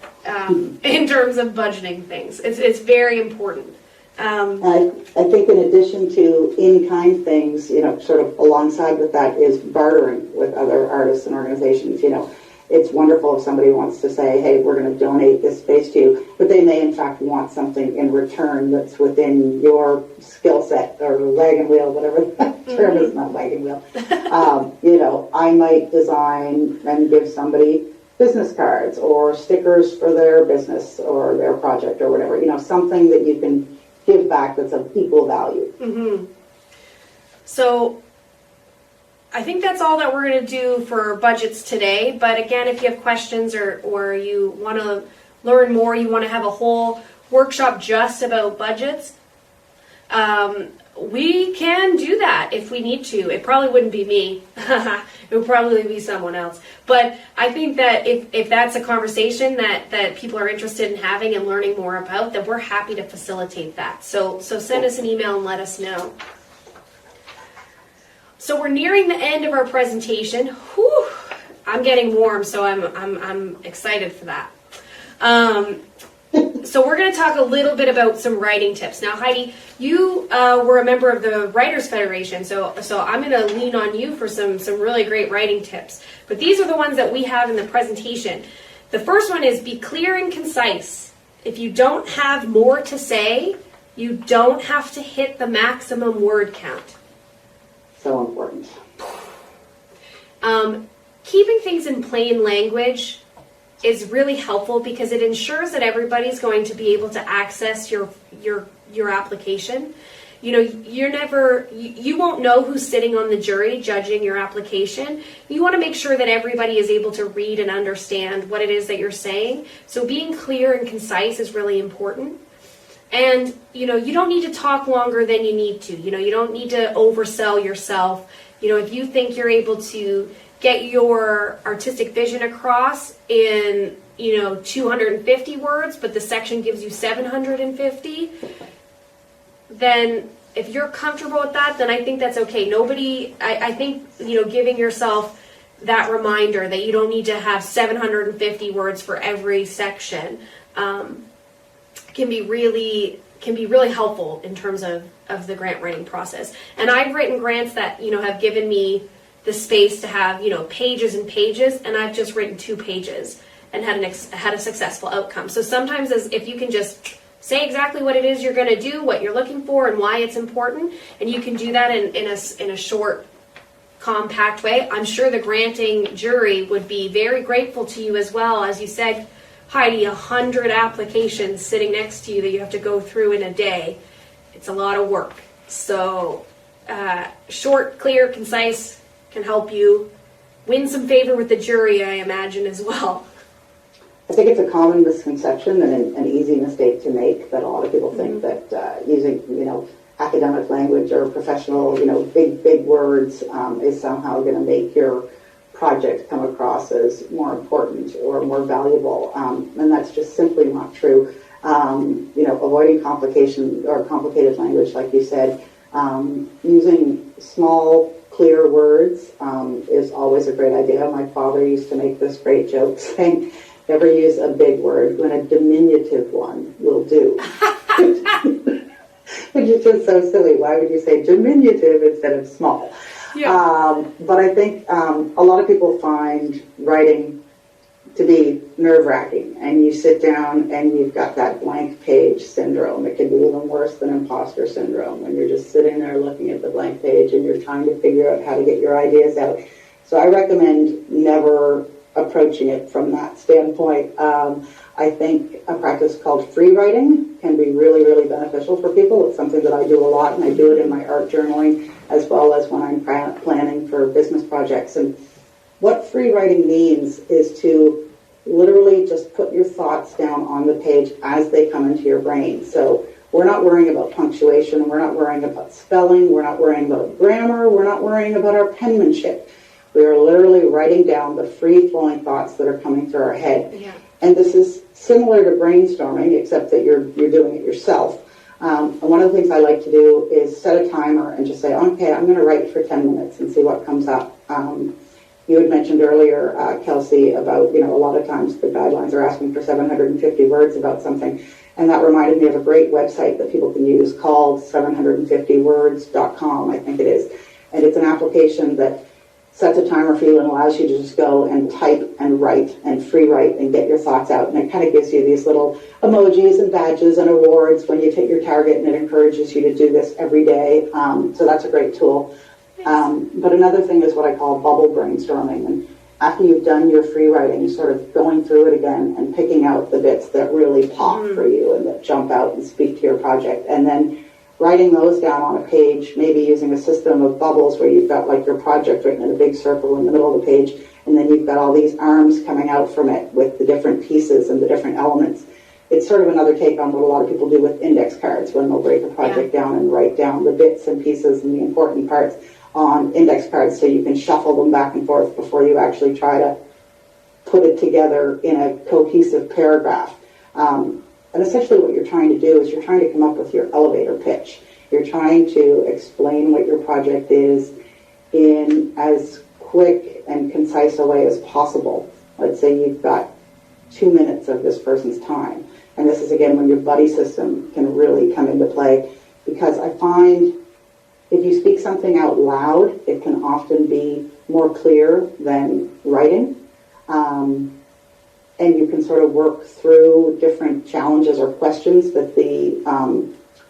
in terms of budgeting things. It's very important. I think in addition to in-kind things, sort of alongside with that is bartering with other artists and organizations. It's wonderful if somebody wants to say, hey, we're going to donate this space to you, but they may in fact want something in return that's within your skill set or wagon wheel, whatever that term is, not wagon wheel. I might design and give somebody business cards or stickers for their business or their project or whatever, something that you can give back that's of equal value. Mm-hmm. So I think that's all that we're going to do for budgets today. But again, if you have questions or you want to learn more, you want to have a whole workshop just about budgets, we can do that if we need to. It probably wouldn't be me. It would probably be someone else. But I think that if that's a conversation that people are interested in having and learning more about, then we're happy to facilitate that. So send us an email and let us know. So we're nearing the end of our presentation. Whew, I'm getting warm, so I'm excited for that. So we're going to talk a little bit about some writing tips. Now, Heidi, you were a member of the Writers Federation, so I'm going to lean on you for some really great writing tips. But these are the ones that we have in the presentation. The first one is be clear and concise. If you don't have more to say, you don't have to hit the maximum word count. So important. Keeping things in plain language is really helpful because it ensures that everybody's going to be able to access your application. You won't know who's sitting on the jury judging your application. You want to make sure that everybody is able to read and understand what it is that you're saying. So being clear and concise is really important. And, you don't need to talk longer than you need to. You don't need to oversell yourself. If you think you're able to get your artistic vision across in, 250 words, but the section gives you 750, then if you're comfortable with that, then I think that's okay. I think, giving yourself that reminder that you don't need to have 750 words for every section, can be really helpful in terms of the grant writing process. And I've written grants that, have given me the space to have, pages and pages, and I've just written 2 pages and had a successful outcome. So sometimes if you can just say exactly what it is you're going to do, what you're looking for, and why it's important, and you can do that in a short, compact way, I'm sure the granting jury would be very grateful to you as well. As you said, Heidi, 100 applications sitting next to you that you have to go through in a day. It's a lot of work. So short, clear, concise can help you win some favor with the jury, I imagine, as well. I think it's a common misconception and an easy mistake to make that a lot of people think that using, academic language or professional, big words is somehow going to make your project come across as more important or more valuable, and that's just simply not true. Avoiding complication or complicated language, like you said, using small, clear words is always a great idea. My father used to make this great joke saying, never use a big word when a diminutive one will do. Which is just so silly. Why would you say diminutive instead of small? But I think a lot of people find writing to be nerve-wracking, and you sit down and you've got that blank page syndrome. It can be even worse than imposter syndrome when you're just sitting there looking at the blank page and you're trying to figure out how to get your ideas out. So I recommend never approaching it from that standpoint. I think a practice called free writing can be really, really beneficial for people. It's something that I do a lot, and I do it in my art journaling as well as when I'm planning for business projects. And what free writing means is to literally just put your thoughts down on the page as they come into your brain. So we're not worrying about punctuation, we're not worrying about spelling, we're not worrying about grammar, we're not worrying about our penmanship. We are literally writing down the free-flowing thoughts that are coming through our head. Yeah. And this is similar to brainstorming, except that you're doing it yourself. And one of the things I like to do is set a timer and just say, okay, I'm going to write for 10 minutes and see what comes up. You had mentioned earlier, Kelsey, about, a lot of times the guidelines are asking for 750 words about something. And that reminded me of a great website that people can use called 750words.com, I think it is. And it's an application that sets a timer for you and allows you to just go and type and write and free write and get your thoughts out. And it kind of gives you these little emojis and badges and awards when you hit your target, and it encourages you to do this every day. So that's a great tool. But another thing is what I call bubble brainstorming. And after you've done your free writing, sort of going through it again and picking out the bits that really pop for you and that jump out and speak to your project. And then writing those down on a page, maybe using a system of bubbles where you've got like your project written in a big circle in the middle of the page, and then you've got all these arms coming out from it with the different pieces and the different elements. It's sort of another take on what a lot of people do with index cards when they'll break a project down and write down the bits and pieces and the important parts on index cards so you can shuffle them back and forth before you actually try to put it together in a cohesive paragraph. And essentially what you're trying to do is you're trying to come up with your elevator pitch. You're trying to explain what your project is in as quick and concise a way as possible. Let's say you've got 2 minutes of this person's time. And this is, again, when your buddy system can really come into play, because I find if you speak something out loud, it can often be more clear than writing. And you can sort of work through different challenges or questions that the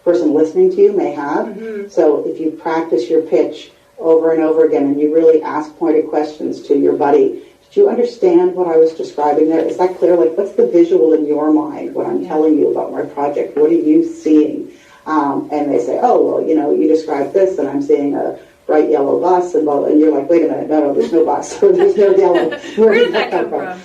person listening to you may have. Mm-hmm. So if you practice your pitch over and over again and you really ask pointed questions to your buddy, did you understand what I was describing there? Is that clear? Like, what's the visual in your mind when I'm telling you about my project? What are you seeing? And they say, oh, well, you described this and I'm seeing a bright yellow bus, and you're like, wait a minute, no, there's no bus, or there's no yellow. Where did that come from?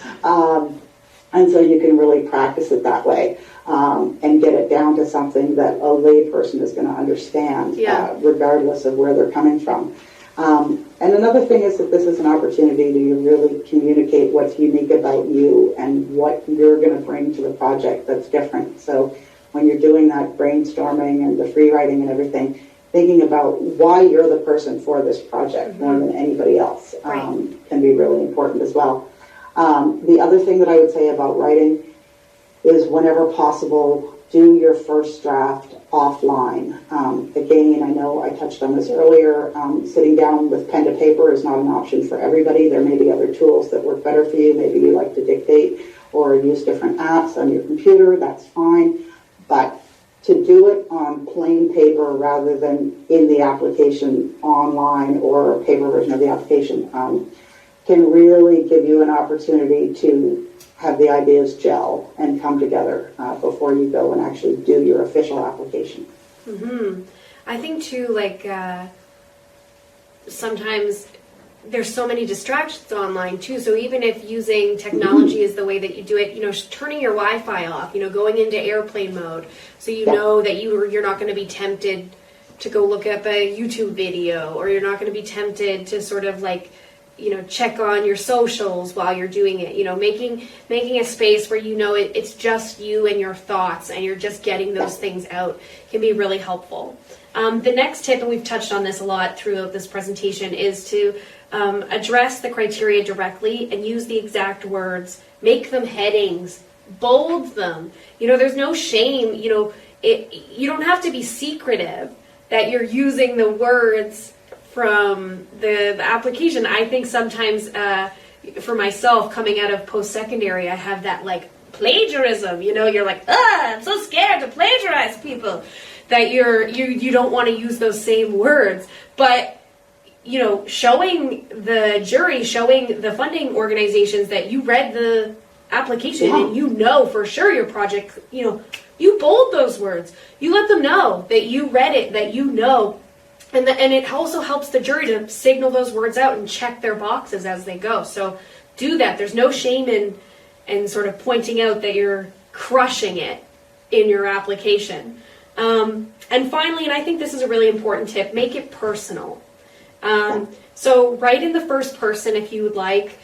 And so you can really practice it that way and get it down to something that a lay person is going to understand, regardless of where they're coming from. And another thing is that this is an opportunity to really communicate what's unique about you and what you're going to bring to the project that's different. So when you're doing that brainstorming and the free writing and everything, thinking about why you're the person for this project more than anybody else can be really important as well. The other thing that I would say about writing is whenever possible, do your first draft offline. Again, I know I touched on this earlier, sitting down with pen to paper is not an option for everybody. There may be other tools that work better for you. Maybe you like to dictate or use different apps on your computer, that's fine. But to do it on plain paper rather than in the application online or a paper version of the application can really give you an opportunity to have the ideas gel and come together before you go and actually do your official application. Mm-hmm. I think too, like sometimes there's so many distractions online too. So even if using technology is the way that you do it, turning your Wi-Fi off, going into airplane mode, so you know that you're not going to be tempted to go look up a YouTube video, or you're not going to be tempted to sort of like, check on your socials while you're doing it. Making a space where it's just you and your thoughts, and you're just getting those things out can be really helpful. The next tip, and we've touched on this a lot throughout this presentation, is to address the criteria directly and use the exact words. Make them headings. Bold them. There's no shame. You don't have to be secretive that you're using the words from the application. I think sometimes for myself, coming out of post-secondary, I have that like plagiarism, you know, you're like, I'm so scared to plagiarize people, that you don't want to use those same words. But you know, showing the jury, showing the funding organizations that you read the application and you know for sure your project, you know, you bold those words. You let them know that you read it, that you know. And it also helps the jury to signal those words out and check their boxes as they go. So do that. There's no shame in sort of pointing out that you're crushing it in your application. And finally, and I think this is a really important tip, make it personal. So write in the first person if you would like.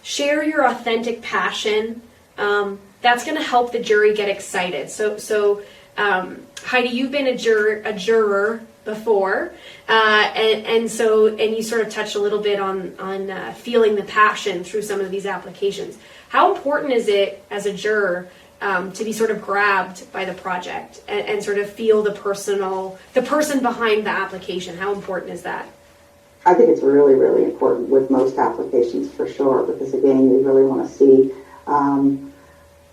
Share your authentic passion. That's going to help the jury get excited. So Heidi, you've been a juror before, and you sort of touched a little bit on feeling the passion through some of these applications. How important is it as a juror to be sort of grabbed by the project and sort of feel the person behind the application? How important is that? I think it's really, really important with most applications for sure, because again, you really want to see,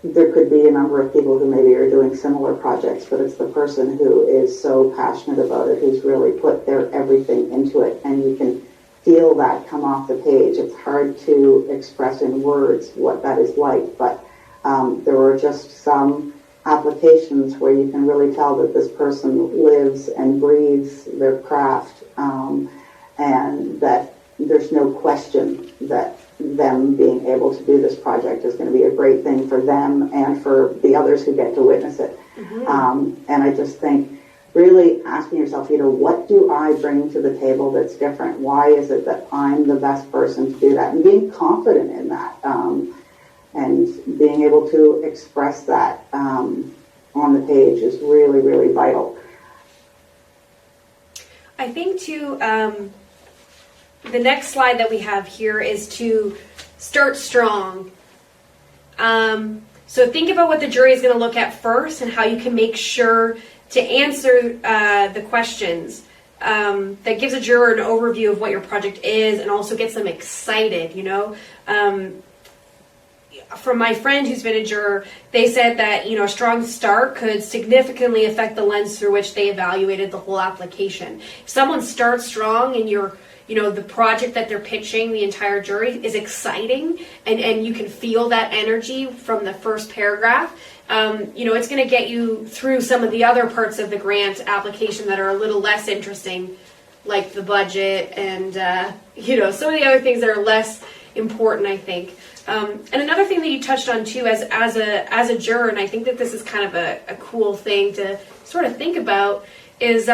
there could be a number of people who maybe are doing similar projects, but it's the person who is so passionate about it, who's really put their everything into it, and you can feel that come off the page. It's hard to express in words what that is like, but there were just some applications where you can really tell that this person lives and breathes their craft, and that there's no question that them being able to do this project is going to be a great thing for them and for the others who get to witness it. Mm-hmm. And I just think really asking yourself, you know, what do I bring to the table that's different? Why is it that I'm the best person to do that? And being confident in that, and being able to express that on the page is really, really vital. I think too, the next slide that we have here is to start strong. So think about what the jury is going to look at first and how you can make sure to answer the questions. That gives a juror an overview of what your project is and also gets them excited, you know. From my friend who's been a juror, they said that, you know, a strong start could significantly affect the lens through which they evaluated the whole application. If someone starts strong and the project that they're pitching, the entire jury, is exciting and you can feel that energy from the first paragraph, it's going to get you through some of the other parts of the grant application that are a little less interesting, like the budget and, some of the other things that are less important, I think. And another thing that you touched on too, as a juror, and I think that this is kind of a cool thing to sort of think about, is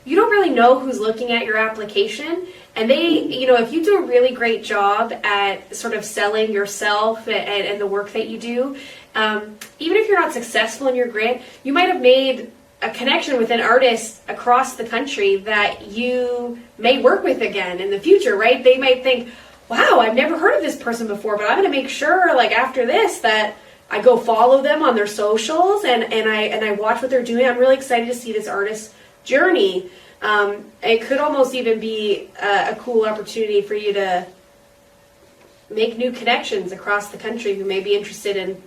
you don't really know who's looking at your application, and they, if you do a really great job at sort of selling yourself and the work that you do, even if you're not successful in your grant, you might have made a connection with an artist across the country that you may work with again in the future, right? They might think, wow, I've never heard of this person before, but I'm going to make sure, like, after this, that I go follow them on their socials and I watch what they're doing. I'm really excited to see this artist's journey. It could almost even be a cool opportunity for you to make new connections across the country who may be interested in,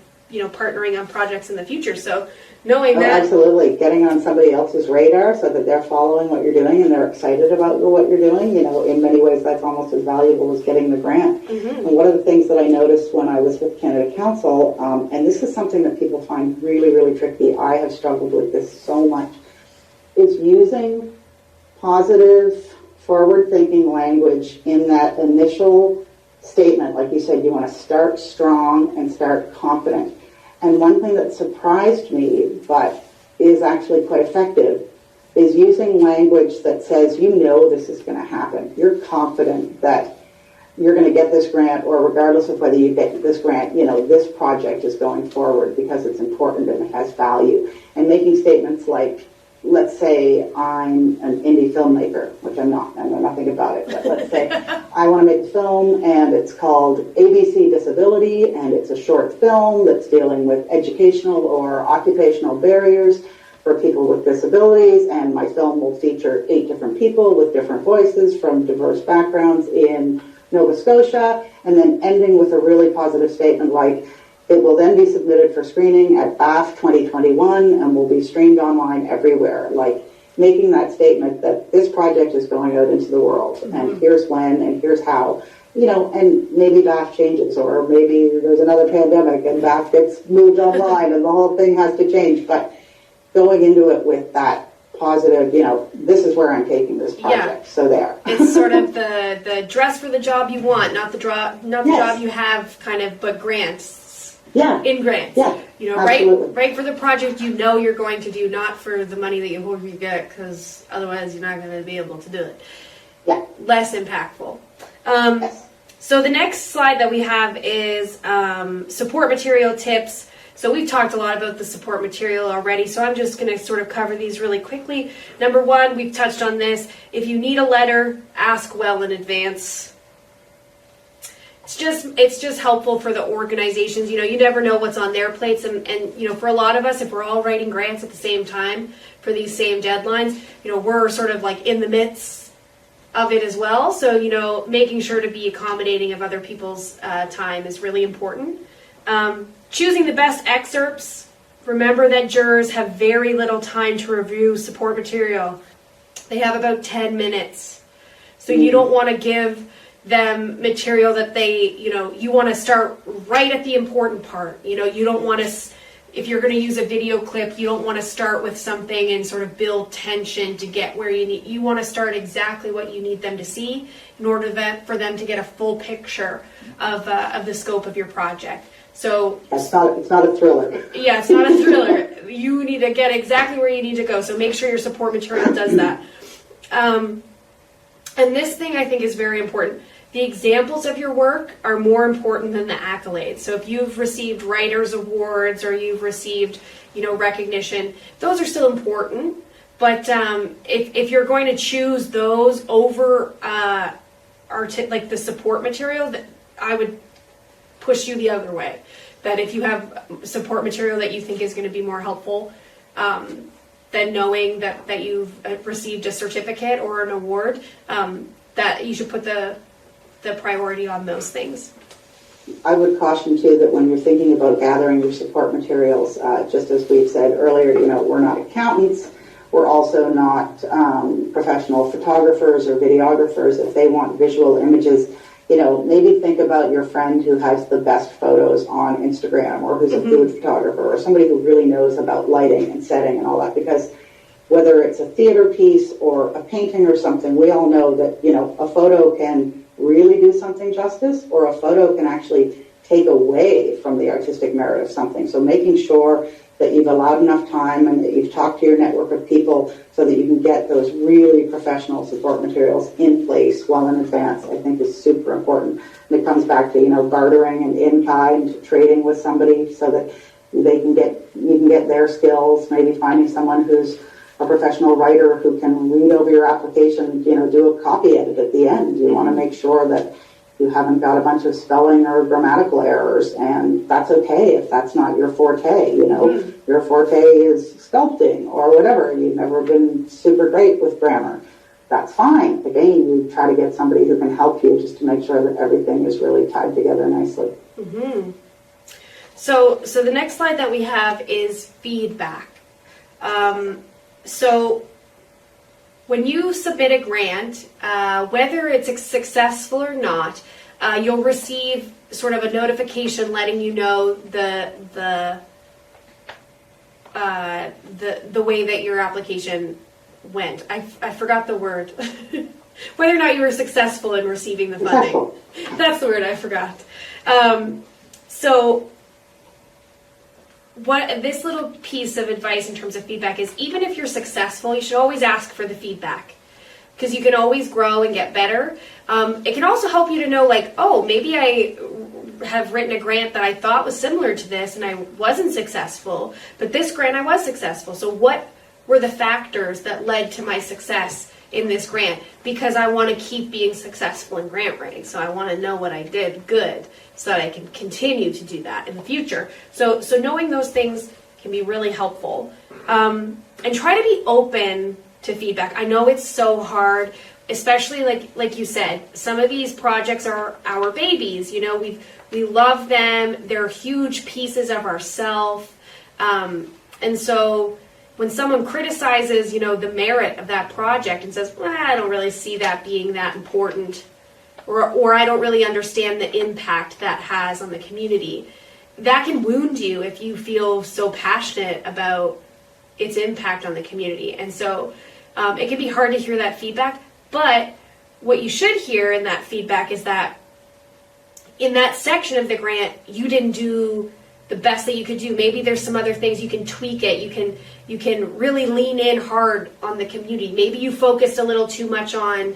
partnering on projects in the future. So knowing that. Absolutely. Getting on somebody else's radar so that they're following what you're doing and they're excited about what you're doing, in many ways that's almost as valuable as getting the grant. Mm-hmm. And one of the things that I noticed when I was with Canada Council, and this is something that people find really, really tricky, I have struggled with this so much, is using positive, forward-thinking language in that initial statement. Like you said, you want to start strong and start confident. And one thing that surprised me, but is actually quite effective, is using language that says, this is going to happen. You're confident that you're going to get this grant, or regardless of whether you get this grant, this project is going forward because it's important and it has value. And making statements like, let's say I'm an indie filmmaker, which I'm not, I know nothing about it, but let's say I want to make a film and it's called ABC Disability and it's a short film that's dealing with educational or occupational barriers for people with disabilities, and my film will feature 8 different people with different voices from diverse backgrounds in Nova Scotia, and then ending with a really positive statement like, it will then be submitted for screening at BAAFF 2021 and will be streamed online everywhere. Like, making that statement that this project is going out into the world, and here's when, and here's how. You know, and maybe BAAFF changes, or maybe there's another pandemic and BAAFF gets moved online and the whole thing has to change. But going into it with that positive, you know, this is where I'm taking this project. So there. It's sort of the dress for the job you want, not the job you have, kind of, but grants. Yeah. In grants. Yeah. You know, absolutely. right for the project you know you're going to do, not for the money that you hope you get, because otherwise you're not going to be able to do it. Yeah. Less impactful. Yes. So the next slide that we have is support material tips. So we've talked a lot about the support material already, so I'm just going to sort of cover these really quickly. Number 1, we've touched on this. If you need a letter, ask well in advance. It's just helpful for the organizations. You know, you never know what's on their plates, and you know, for a lot of us, if we're all writing grants at the same time for these same deadlines, you know, we're sort of like in the midst of it as well. So, you know, making sure to be accommodating of other people's time is really important. Choosing the best excerpts. Remember that jurors have very little time to review support material. They have about 10 minutes. So you don't want to give them material that they, you know, you want to start right at the important part. You know, you don't want to, if you're going to use a video clip, you don't want to start with something and sort of build tension to get where you need. You want to start exactly what you need them to see in order for them to get a full picture of the scope of your project. So it's not a thriller. Yeah, it's not a thriller. You need to get exactly where you need to go. So make sure your support material does that. And this thing I think is very important. The examples of your work are more important than the accolades. So if you've received writers' awards or you've received, you know, recognition, those are still important. But if you're going to choose those over like the support material, that I would push you the other way. That if you have support material that you think is going to be more helpful, than knowing that you've received a certificate or an award, that you should put the priority on those things. I would caution too that when you're thinking about gathering your support materials, just as we've said earlier, you know, we're not accountants. We're also not professional photographers or videographers. If they want visual images, you know, maybe think about your friend who has the best photos on Instagram, or who's a food photographer, or somebody who really knows about lighting and setting and all that. Because whether it's a theater piece or a painting or something, we all know that, you know, a photo can really do something justice, or a photo can actually take away from the artistic merit of something. So making sure that you've allowed enough time and that you've talked to your network of people so that you can get those really professional support materials in place well in advance, I think is super important. And it comes back to, you know, bartering and in-kind, trading with somebody so that you can get their skills, maybe finding someone who's a professional writer who can read over your application, you know, do a copy edit at the end. You want to make sure that you haven't got a bunch of spelling or grammatical errors, and that's okay if that's not your forte, you know. Your forte is sculpting or whatever. You've never been super great with grammar. That's fine. Again, you try to get somebody who can help you just to make sure that everything is really tied together nicely. So the next slide that we have is feedback. So when you submit a grant, whether it's successful or not, you'll receive sort of a notification letting you know the way that your application went. I forgot the word. Whether or not you were successful in receiving the funding. That's the word I forgot. So what this little piece of advice in terms of feedback is, even if you're successful, you should always ask for the feedback, because you can always grow and get better. It can also help you to know, like, oh, maybe I have written a grant that I thought was similar to this and I wasn't successful, but this grant I was successful. So what were the factors that led to my success in this grant? Because I want to keep being successful in grant writing. So I want to know what I did good so that I can continue to do that in the future. So knowing those things can be really helpful. And try to be open to feedback. I know it's so hard, especially like you said, some of these projects are our babies. You know, we love them. They're huge pieces of ourselves. And so when someone criticizes, you know, the merit of that project and says, well, I don't really see that being that important, or I don't really understand the impact that has on the community, that can wound you if you feel so passionate about its impact on the community. And so it can be hard to hear that feedback, but what you should hear in that feedback is that in that section of the grant, you didn't do the best that you could do. Maybe there's some other things you can tweak it. You can really lean in hard on the community. Maybe you focused a little too much on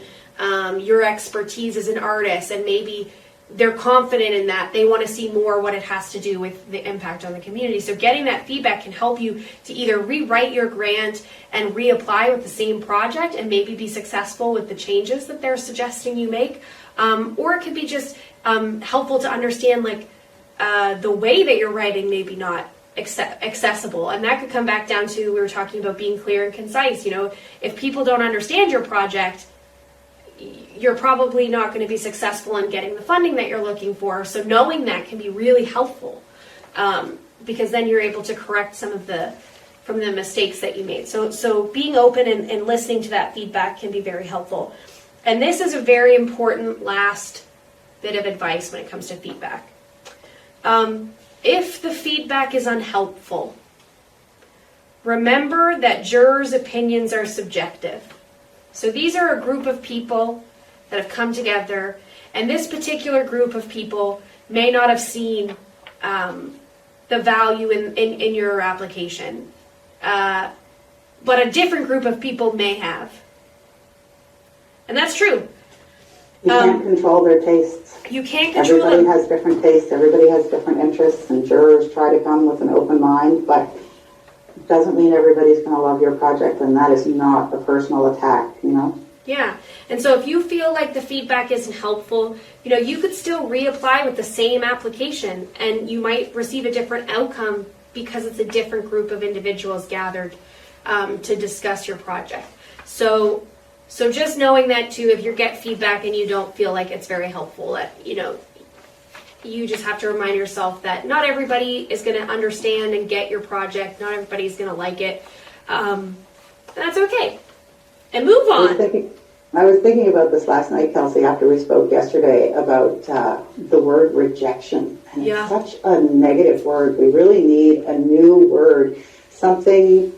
your expertise as an artist, and maybe they're confident in that. They want to see more what it has to do with the impact on the community. So getting that feedback can help you to either rewrite your grant and reapply with the same project and maybe be successful with the changes that they're suggesting you make. Or it could be just helpful to understand like the way that you're writing maybe not accessible. And that could come back down to, we were talking about being clear and concise. You know, if people don't understand your project, you're probably not going to be successful in getting the funding that you're looking for. So knowing that can be really helpful, because then you're able to correct some of the mistakes that you made. So being open and listening to that feedback can be very helpful. And this is a very important last bit of advice when it comes to feedback. If the feedback is unhelpful, remember that jurors' opinions are subjective. So these are a group of people that have come together, and this particular group of people may not have seen the value in your application, but a different group of people may have. And that's true. You can't control their tastes. You can't control Everybody them. has different tastes, everybody has different interests, and jurors try to come with an open mind, but it doesn't mean everybody's going to love your project, and that is not a personal attack, you know? Yeah, and so if you feel like the feedback isn't helpful, you know, you could still reapply with the same application, and you might receive a different outcome because it's a different group of individuals gathered to discuss your project. So just knowing that too, if you get feedback and you don't feel like it's very helpful, that, you know, you just have to remind yourself that not everybody is going to understand and get your project. Not everybody's going to like it. That's okay. And move on. I was thinking about this last night, Kelsey, after we spoke yesterday about the word rejection. And it's such a negative word. We really need a new word, something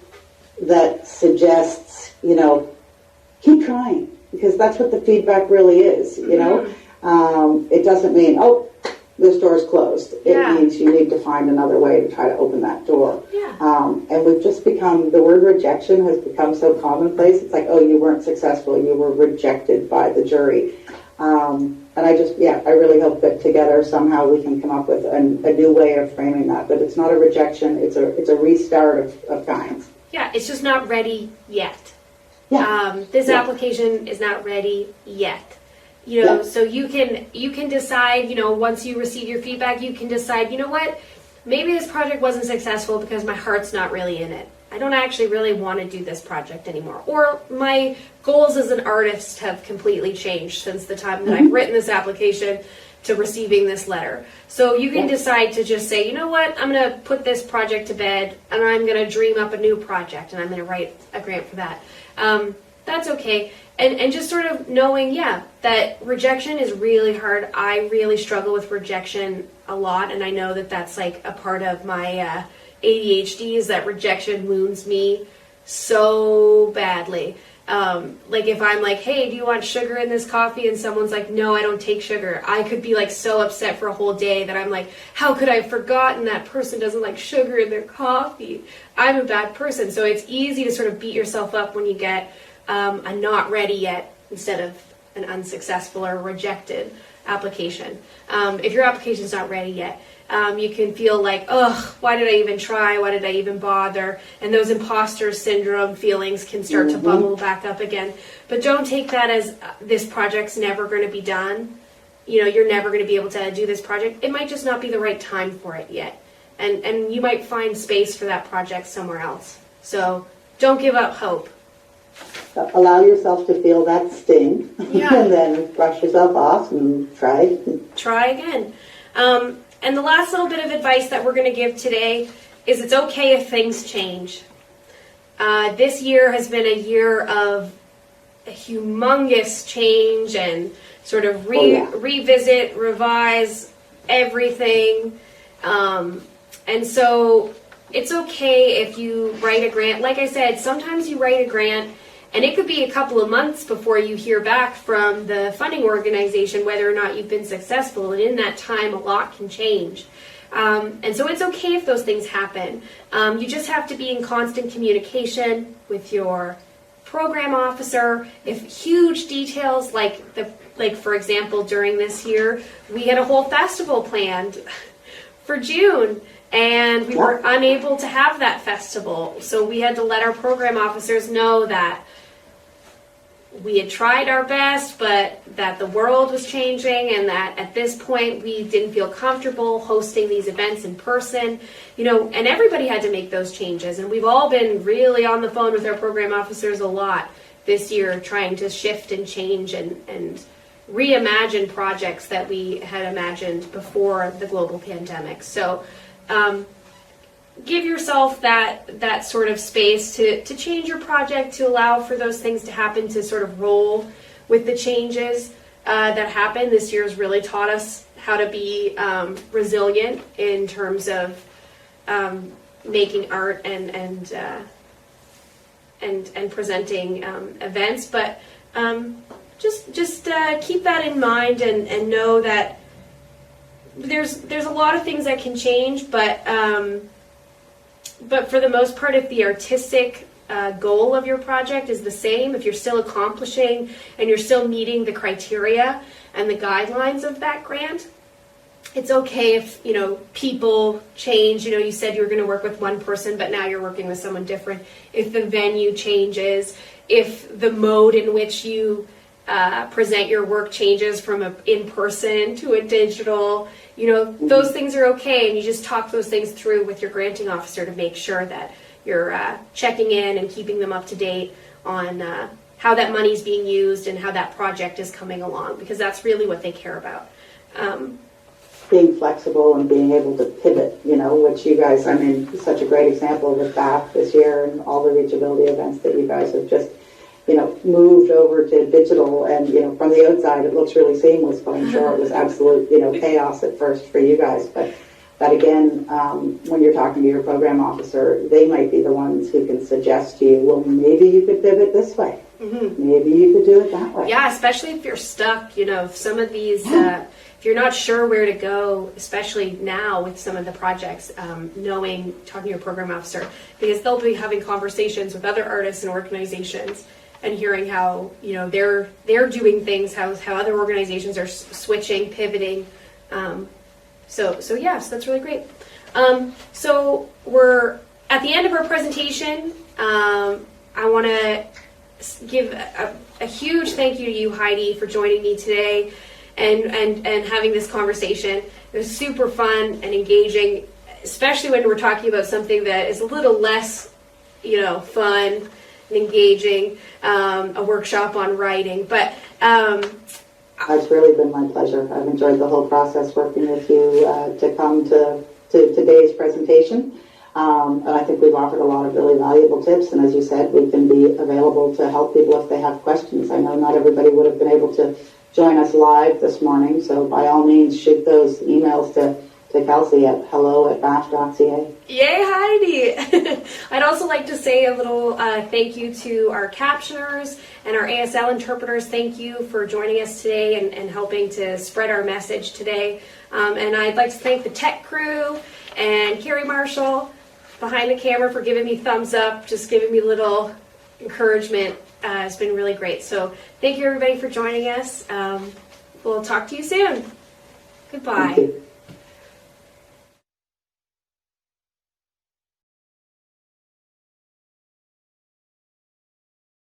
that suggests, you know, keep trying, because that's what the feedback really is, you know. It doesn't mean, oh, this door is closed. It means you need to find another way to try to open that door. And we've just become, the word rejection has become so commonplace. It's like, oh, you weren't successful. You were rejected by the jury. And I really hope that together somehow we can come up with a new way of framing that. But it's not a rejection. It's a restart of kinds. Yeah, it's just not ready yet. This application is not ready yet. You know, so you can decide, you know, once you receive your feedback, you can decide, you know what, maybe this project wasn't successful because my heart's not really in it. I don't actually really want to do this project anymore. Or my goals as an artist have completely changed since the time that I've written this application to receiving this letter. So you can decide to just say, you know what, I'm going to put this project to bed and I'm going to dream up a new project and I'm going to write a grant for that. That's okay. And just sort of knowing, that rejection is really hard. I really struggle with rejection a lot, and I know that that's like a part of my ADHD, is that rejection wounds me so badly. Like if I'm like, hey, do you want sugar in this coffee? And someone's like, no, I don't take sugar. I could be like so upset for a whole day that I'm like, how could I have forgotten that person doesn't like sugar in their coffee? I'm a bad person. So it's easy to sort of beat yourself up when you get a not ready yet instead of an unsuccessful or rejected application. If your application's not ready yet, you can feel like, ugh, why did I even try? Why did I even bother? And those imposter syndrome feelings can start to bubble back up again. But don't take that as this project's never going to be done. You know, you're never going to be able to do this project. It might just not be the right time for it yet. And you might find space for that project somewhere else. So don't give up hope. Allow yourself to feel that sting, Yeah. and then brush yourself off and try. Try again. And the last little bit of advice that we're going to give today is it's okay if things change. This year has been a year of a humongous change and sort of revisit, revise everything. And so it's okay if you write a grant. Like I said, sometimes you write a grant and it could be a couple of months before you hear back from the funding organization whether or not you've been successful. And in that time, a lot can change. And so it's okay if those things happen. You just have to be in constant communication with your program officer. If huge details like for example, during this year, we had a whole festival planned for June. And we were unable to have that festival. So we had to let our program officers know that we had tried our best, but that the world was changing and that at this point we didn't feel comfortable hosting these events in person. And everybody had to make those changes. And we've all been really on the phone with our program officers a lot this year, trying to shift and change and reimagine projects that we had imagined before the global pandemic. So give yourself that sort of space to change your project, to allow for those things to happen, to sort of roll with the changes that happen. This year has really taught us how to be resilient in terms of making art and presenting events. But just keep that in mind and know that there's a lot of things that can change, but for the most part, if the artistic goal of your project is the same, if you're still accomplishing and you're still meeting the criteria and the guidelines of that grant, it's okay if people change. You said you were going to work with one person, but now you're working with someone different. If the venue changes, if the mode in which you present your work changes from a in-person to a digital, those things are okay, and you just talk those things through with your granting officer to make sure that you're checking in and keeping them up to date on how that money is being used and how that project is coming along, because that's really what they care about. Being flexible and being able to pivot, which you guys, such a great example with BAAFF this year and all the reachability events that you guys have just moved over to digital, and from the outside it looks really seamless, but I'm sure it was absolute chaos at first for you guys. But again, when you're talking to your program officer, they might be the ones who can suggest to you, well, maybe you could pivot this way. Mm-hmm. Maybe you could do it that way. Yeah, especially if you're stuck. Some of these, if you're not sure where to go, especially now with some of the projects, talking to your program officer, because they'll be having conversations with other artists and organizations, and hearing how they're doing things, how other organizations are switching, pivoting. So yes, that's really great. So we're at the end of our presentation. I want to give a huge thank you to you, Heidi, for joining me today and having this conversation. It was super fun and engaging, especially when we're talking about something that is a little less, fun and engaging, a workshop on writing. But it's really been my pleasure. I've enjoyed the whole process working with you to come to today's presentation. And I think we've offered a lot of really valuable tips. And as you said, we can be available to help people if they have questions. I know not everybody would have been able to join us live this morning. So by all means, shoot those emails to Kelsey at hello@baaff.ca. Yay, Heidi! I'd also like to say a little thank you to our captioners and our ASL interpreters. Thank you for joining us today and helping to spread our message today. And I'd like to thank the tech crew and Carrie Marshall behind the camera for giving me thumbs up, just giving me a little encouragement. It's been really great. So thank you, everybody, for joining us. We'll talk to you soon. Goodbye. Thank you.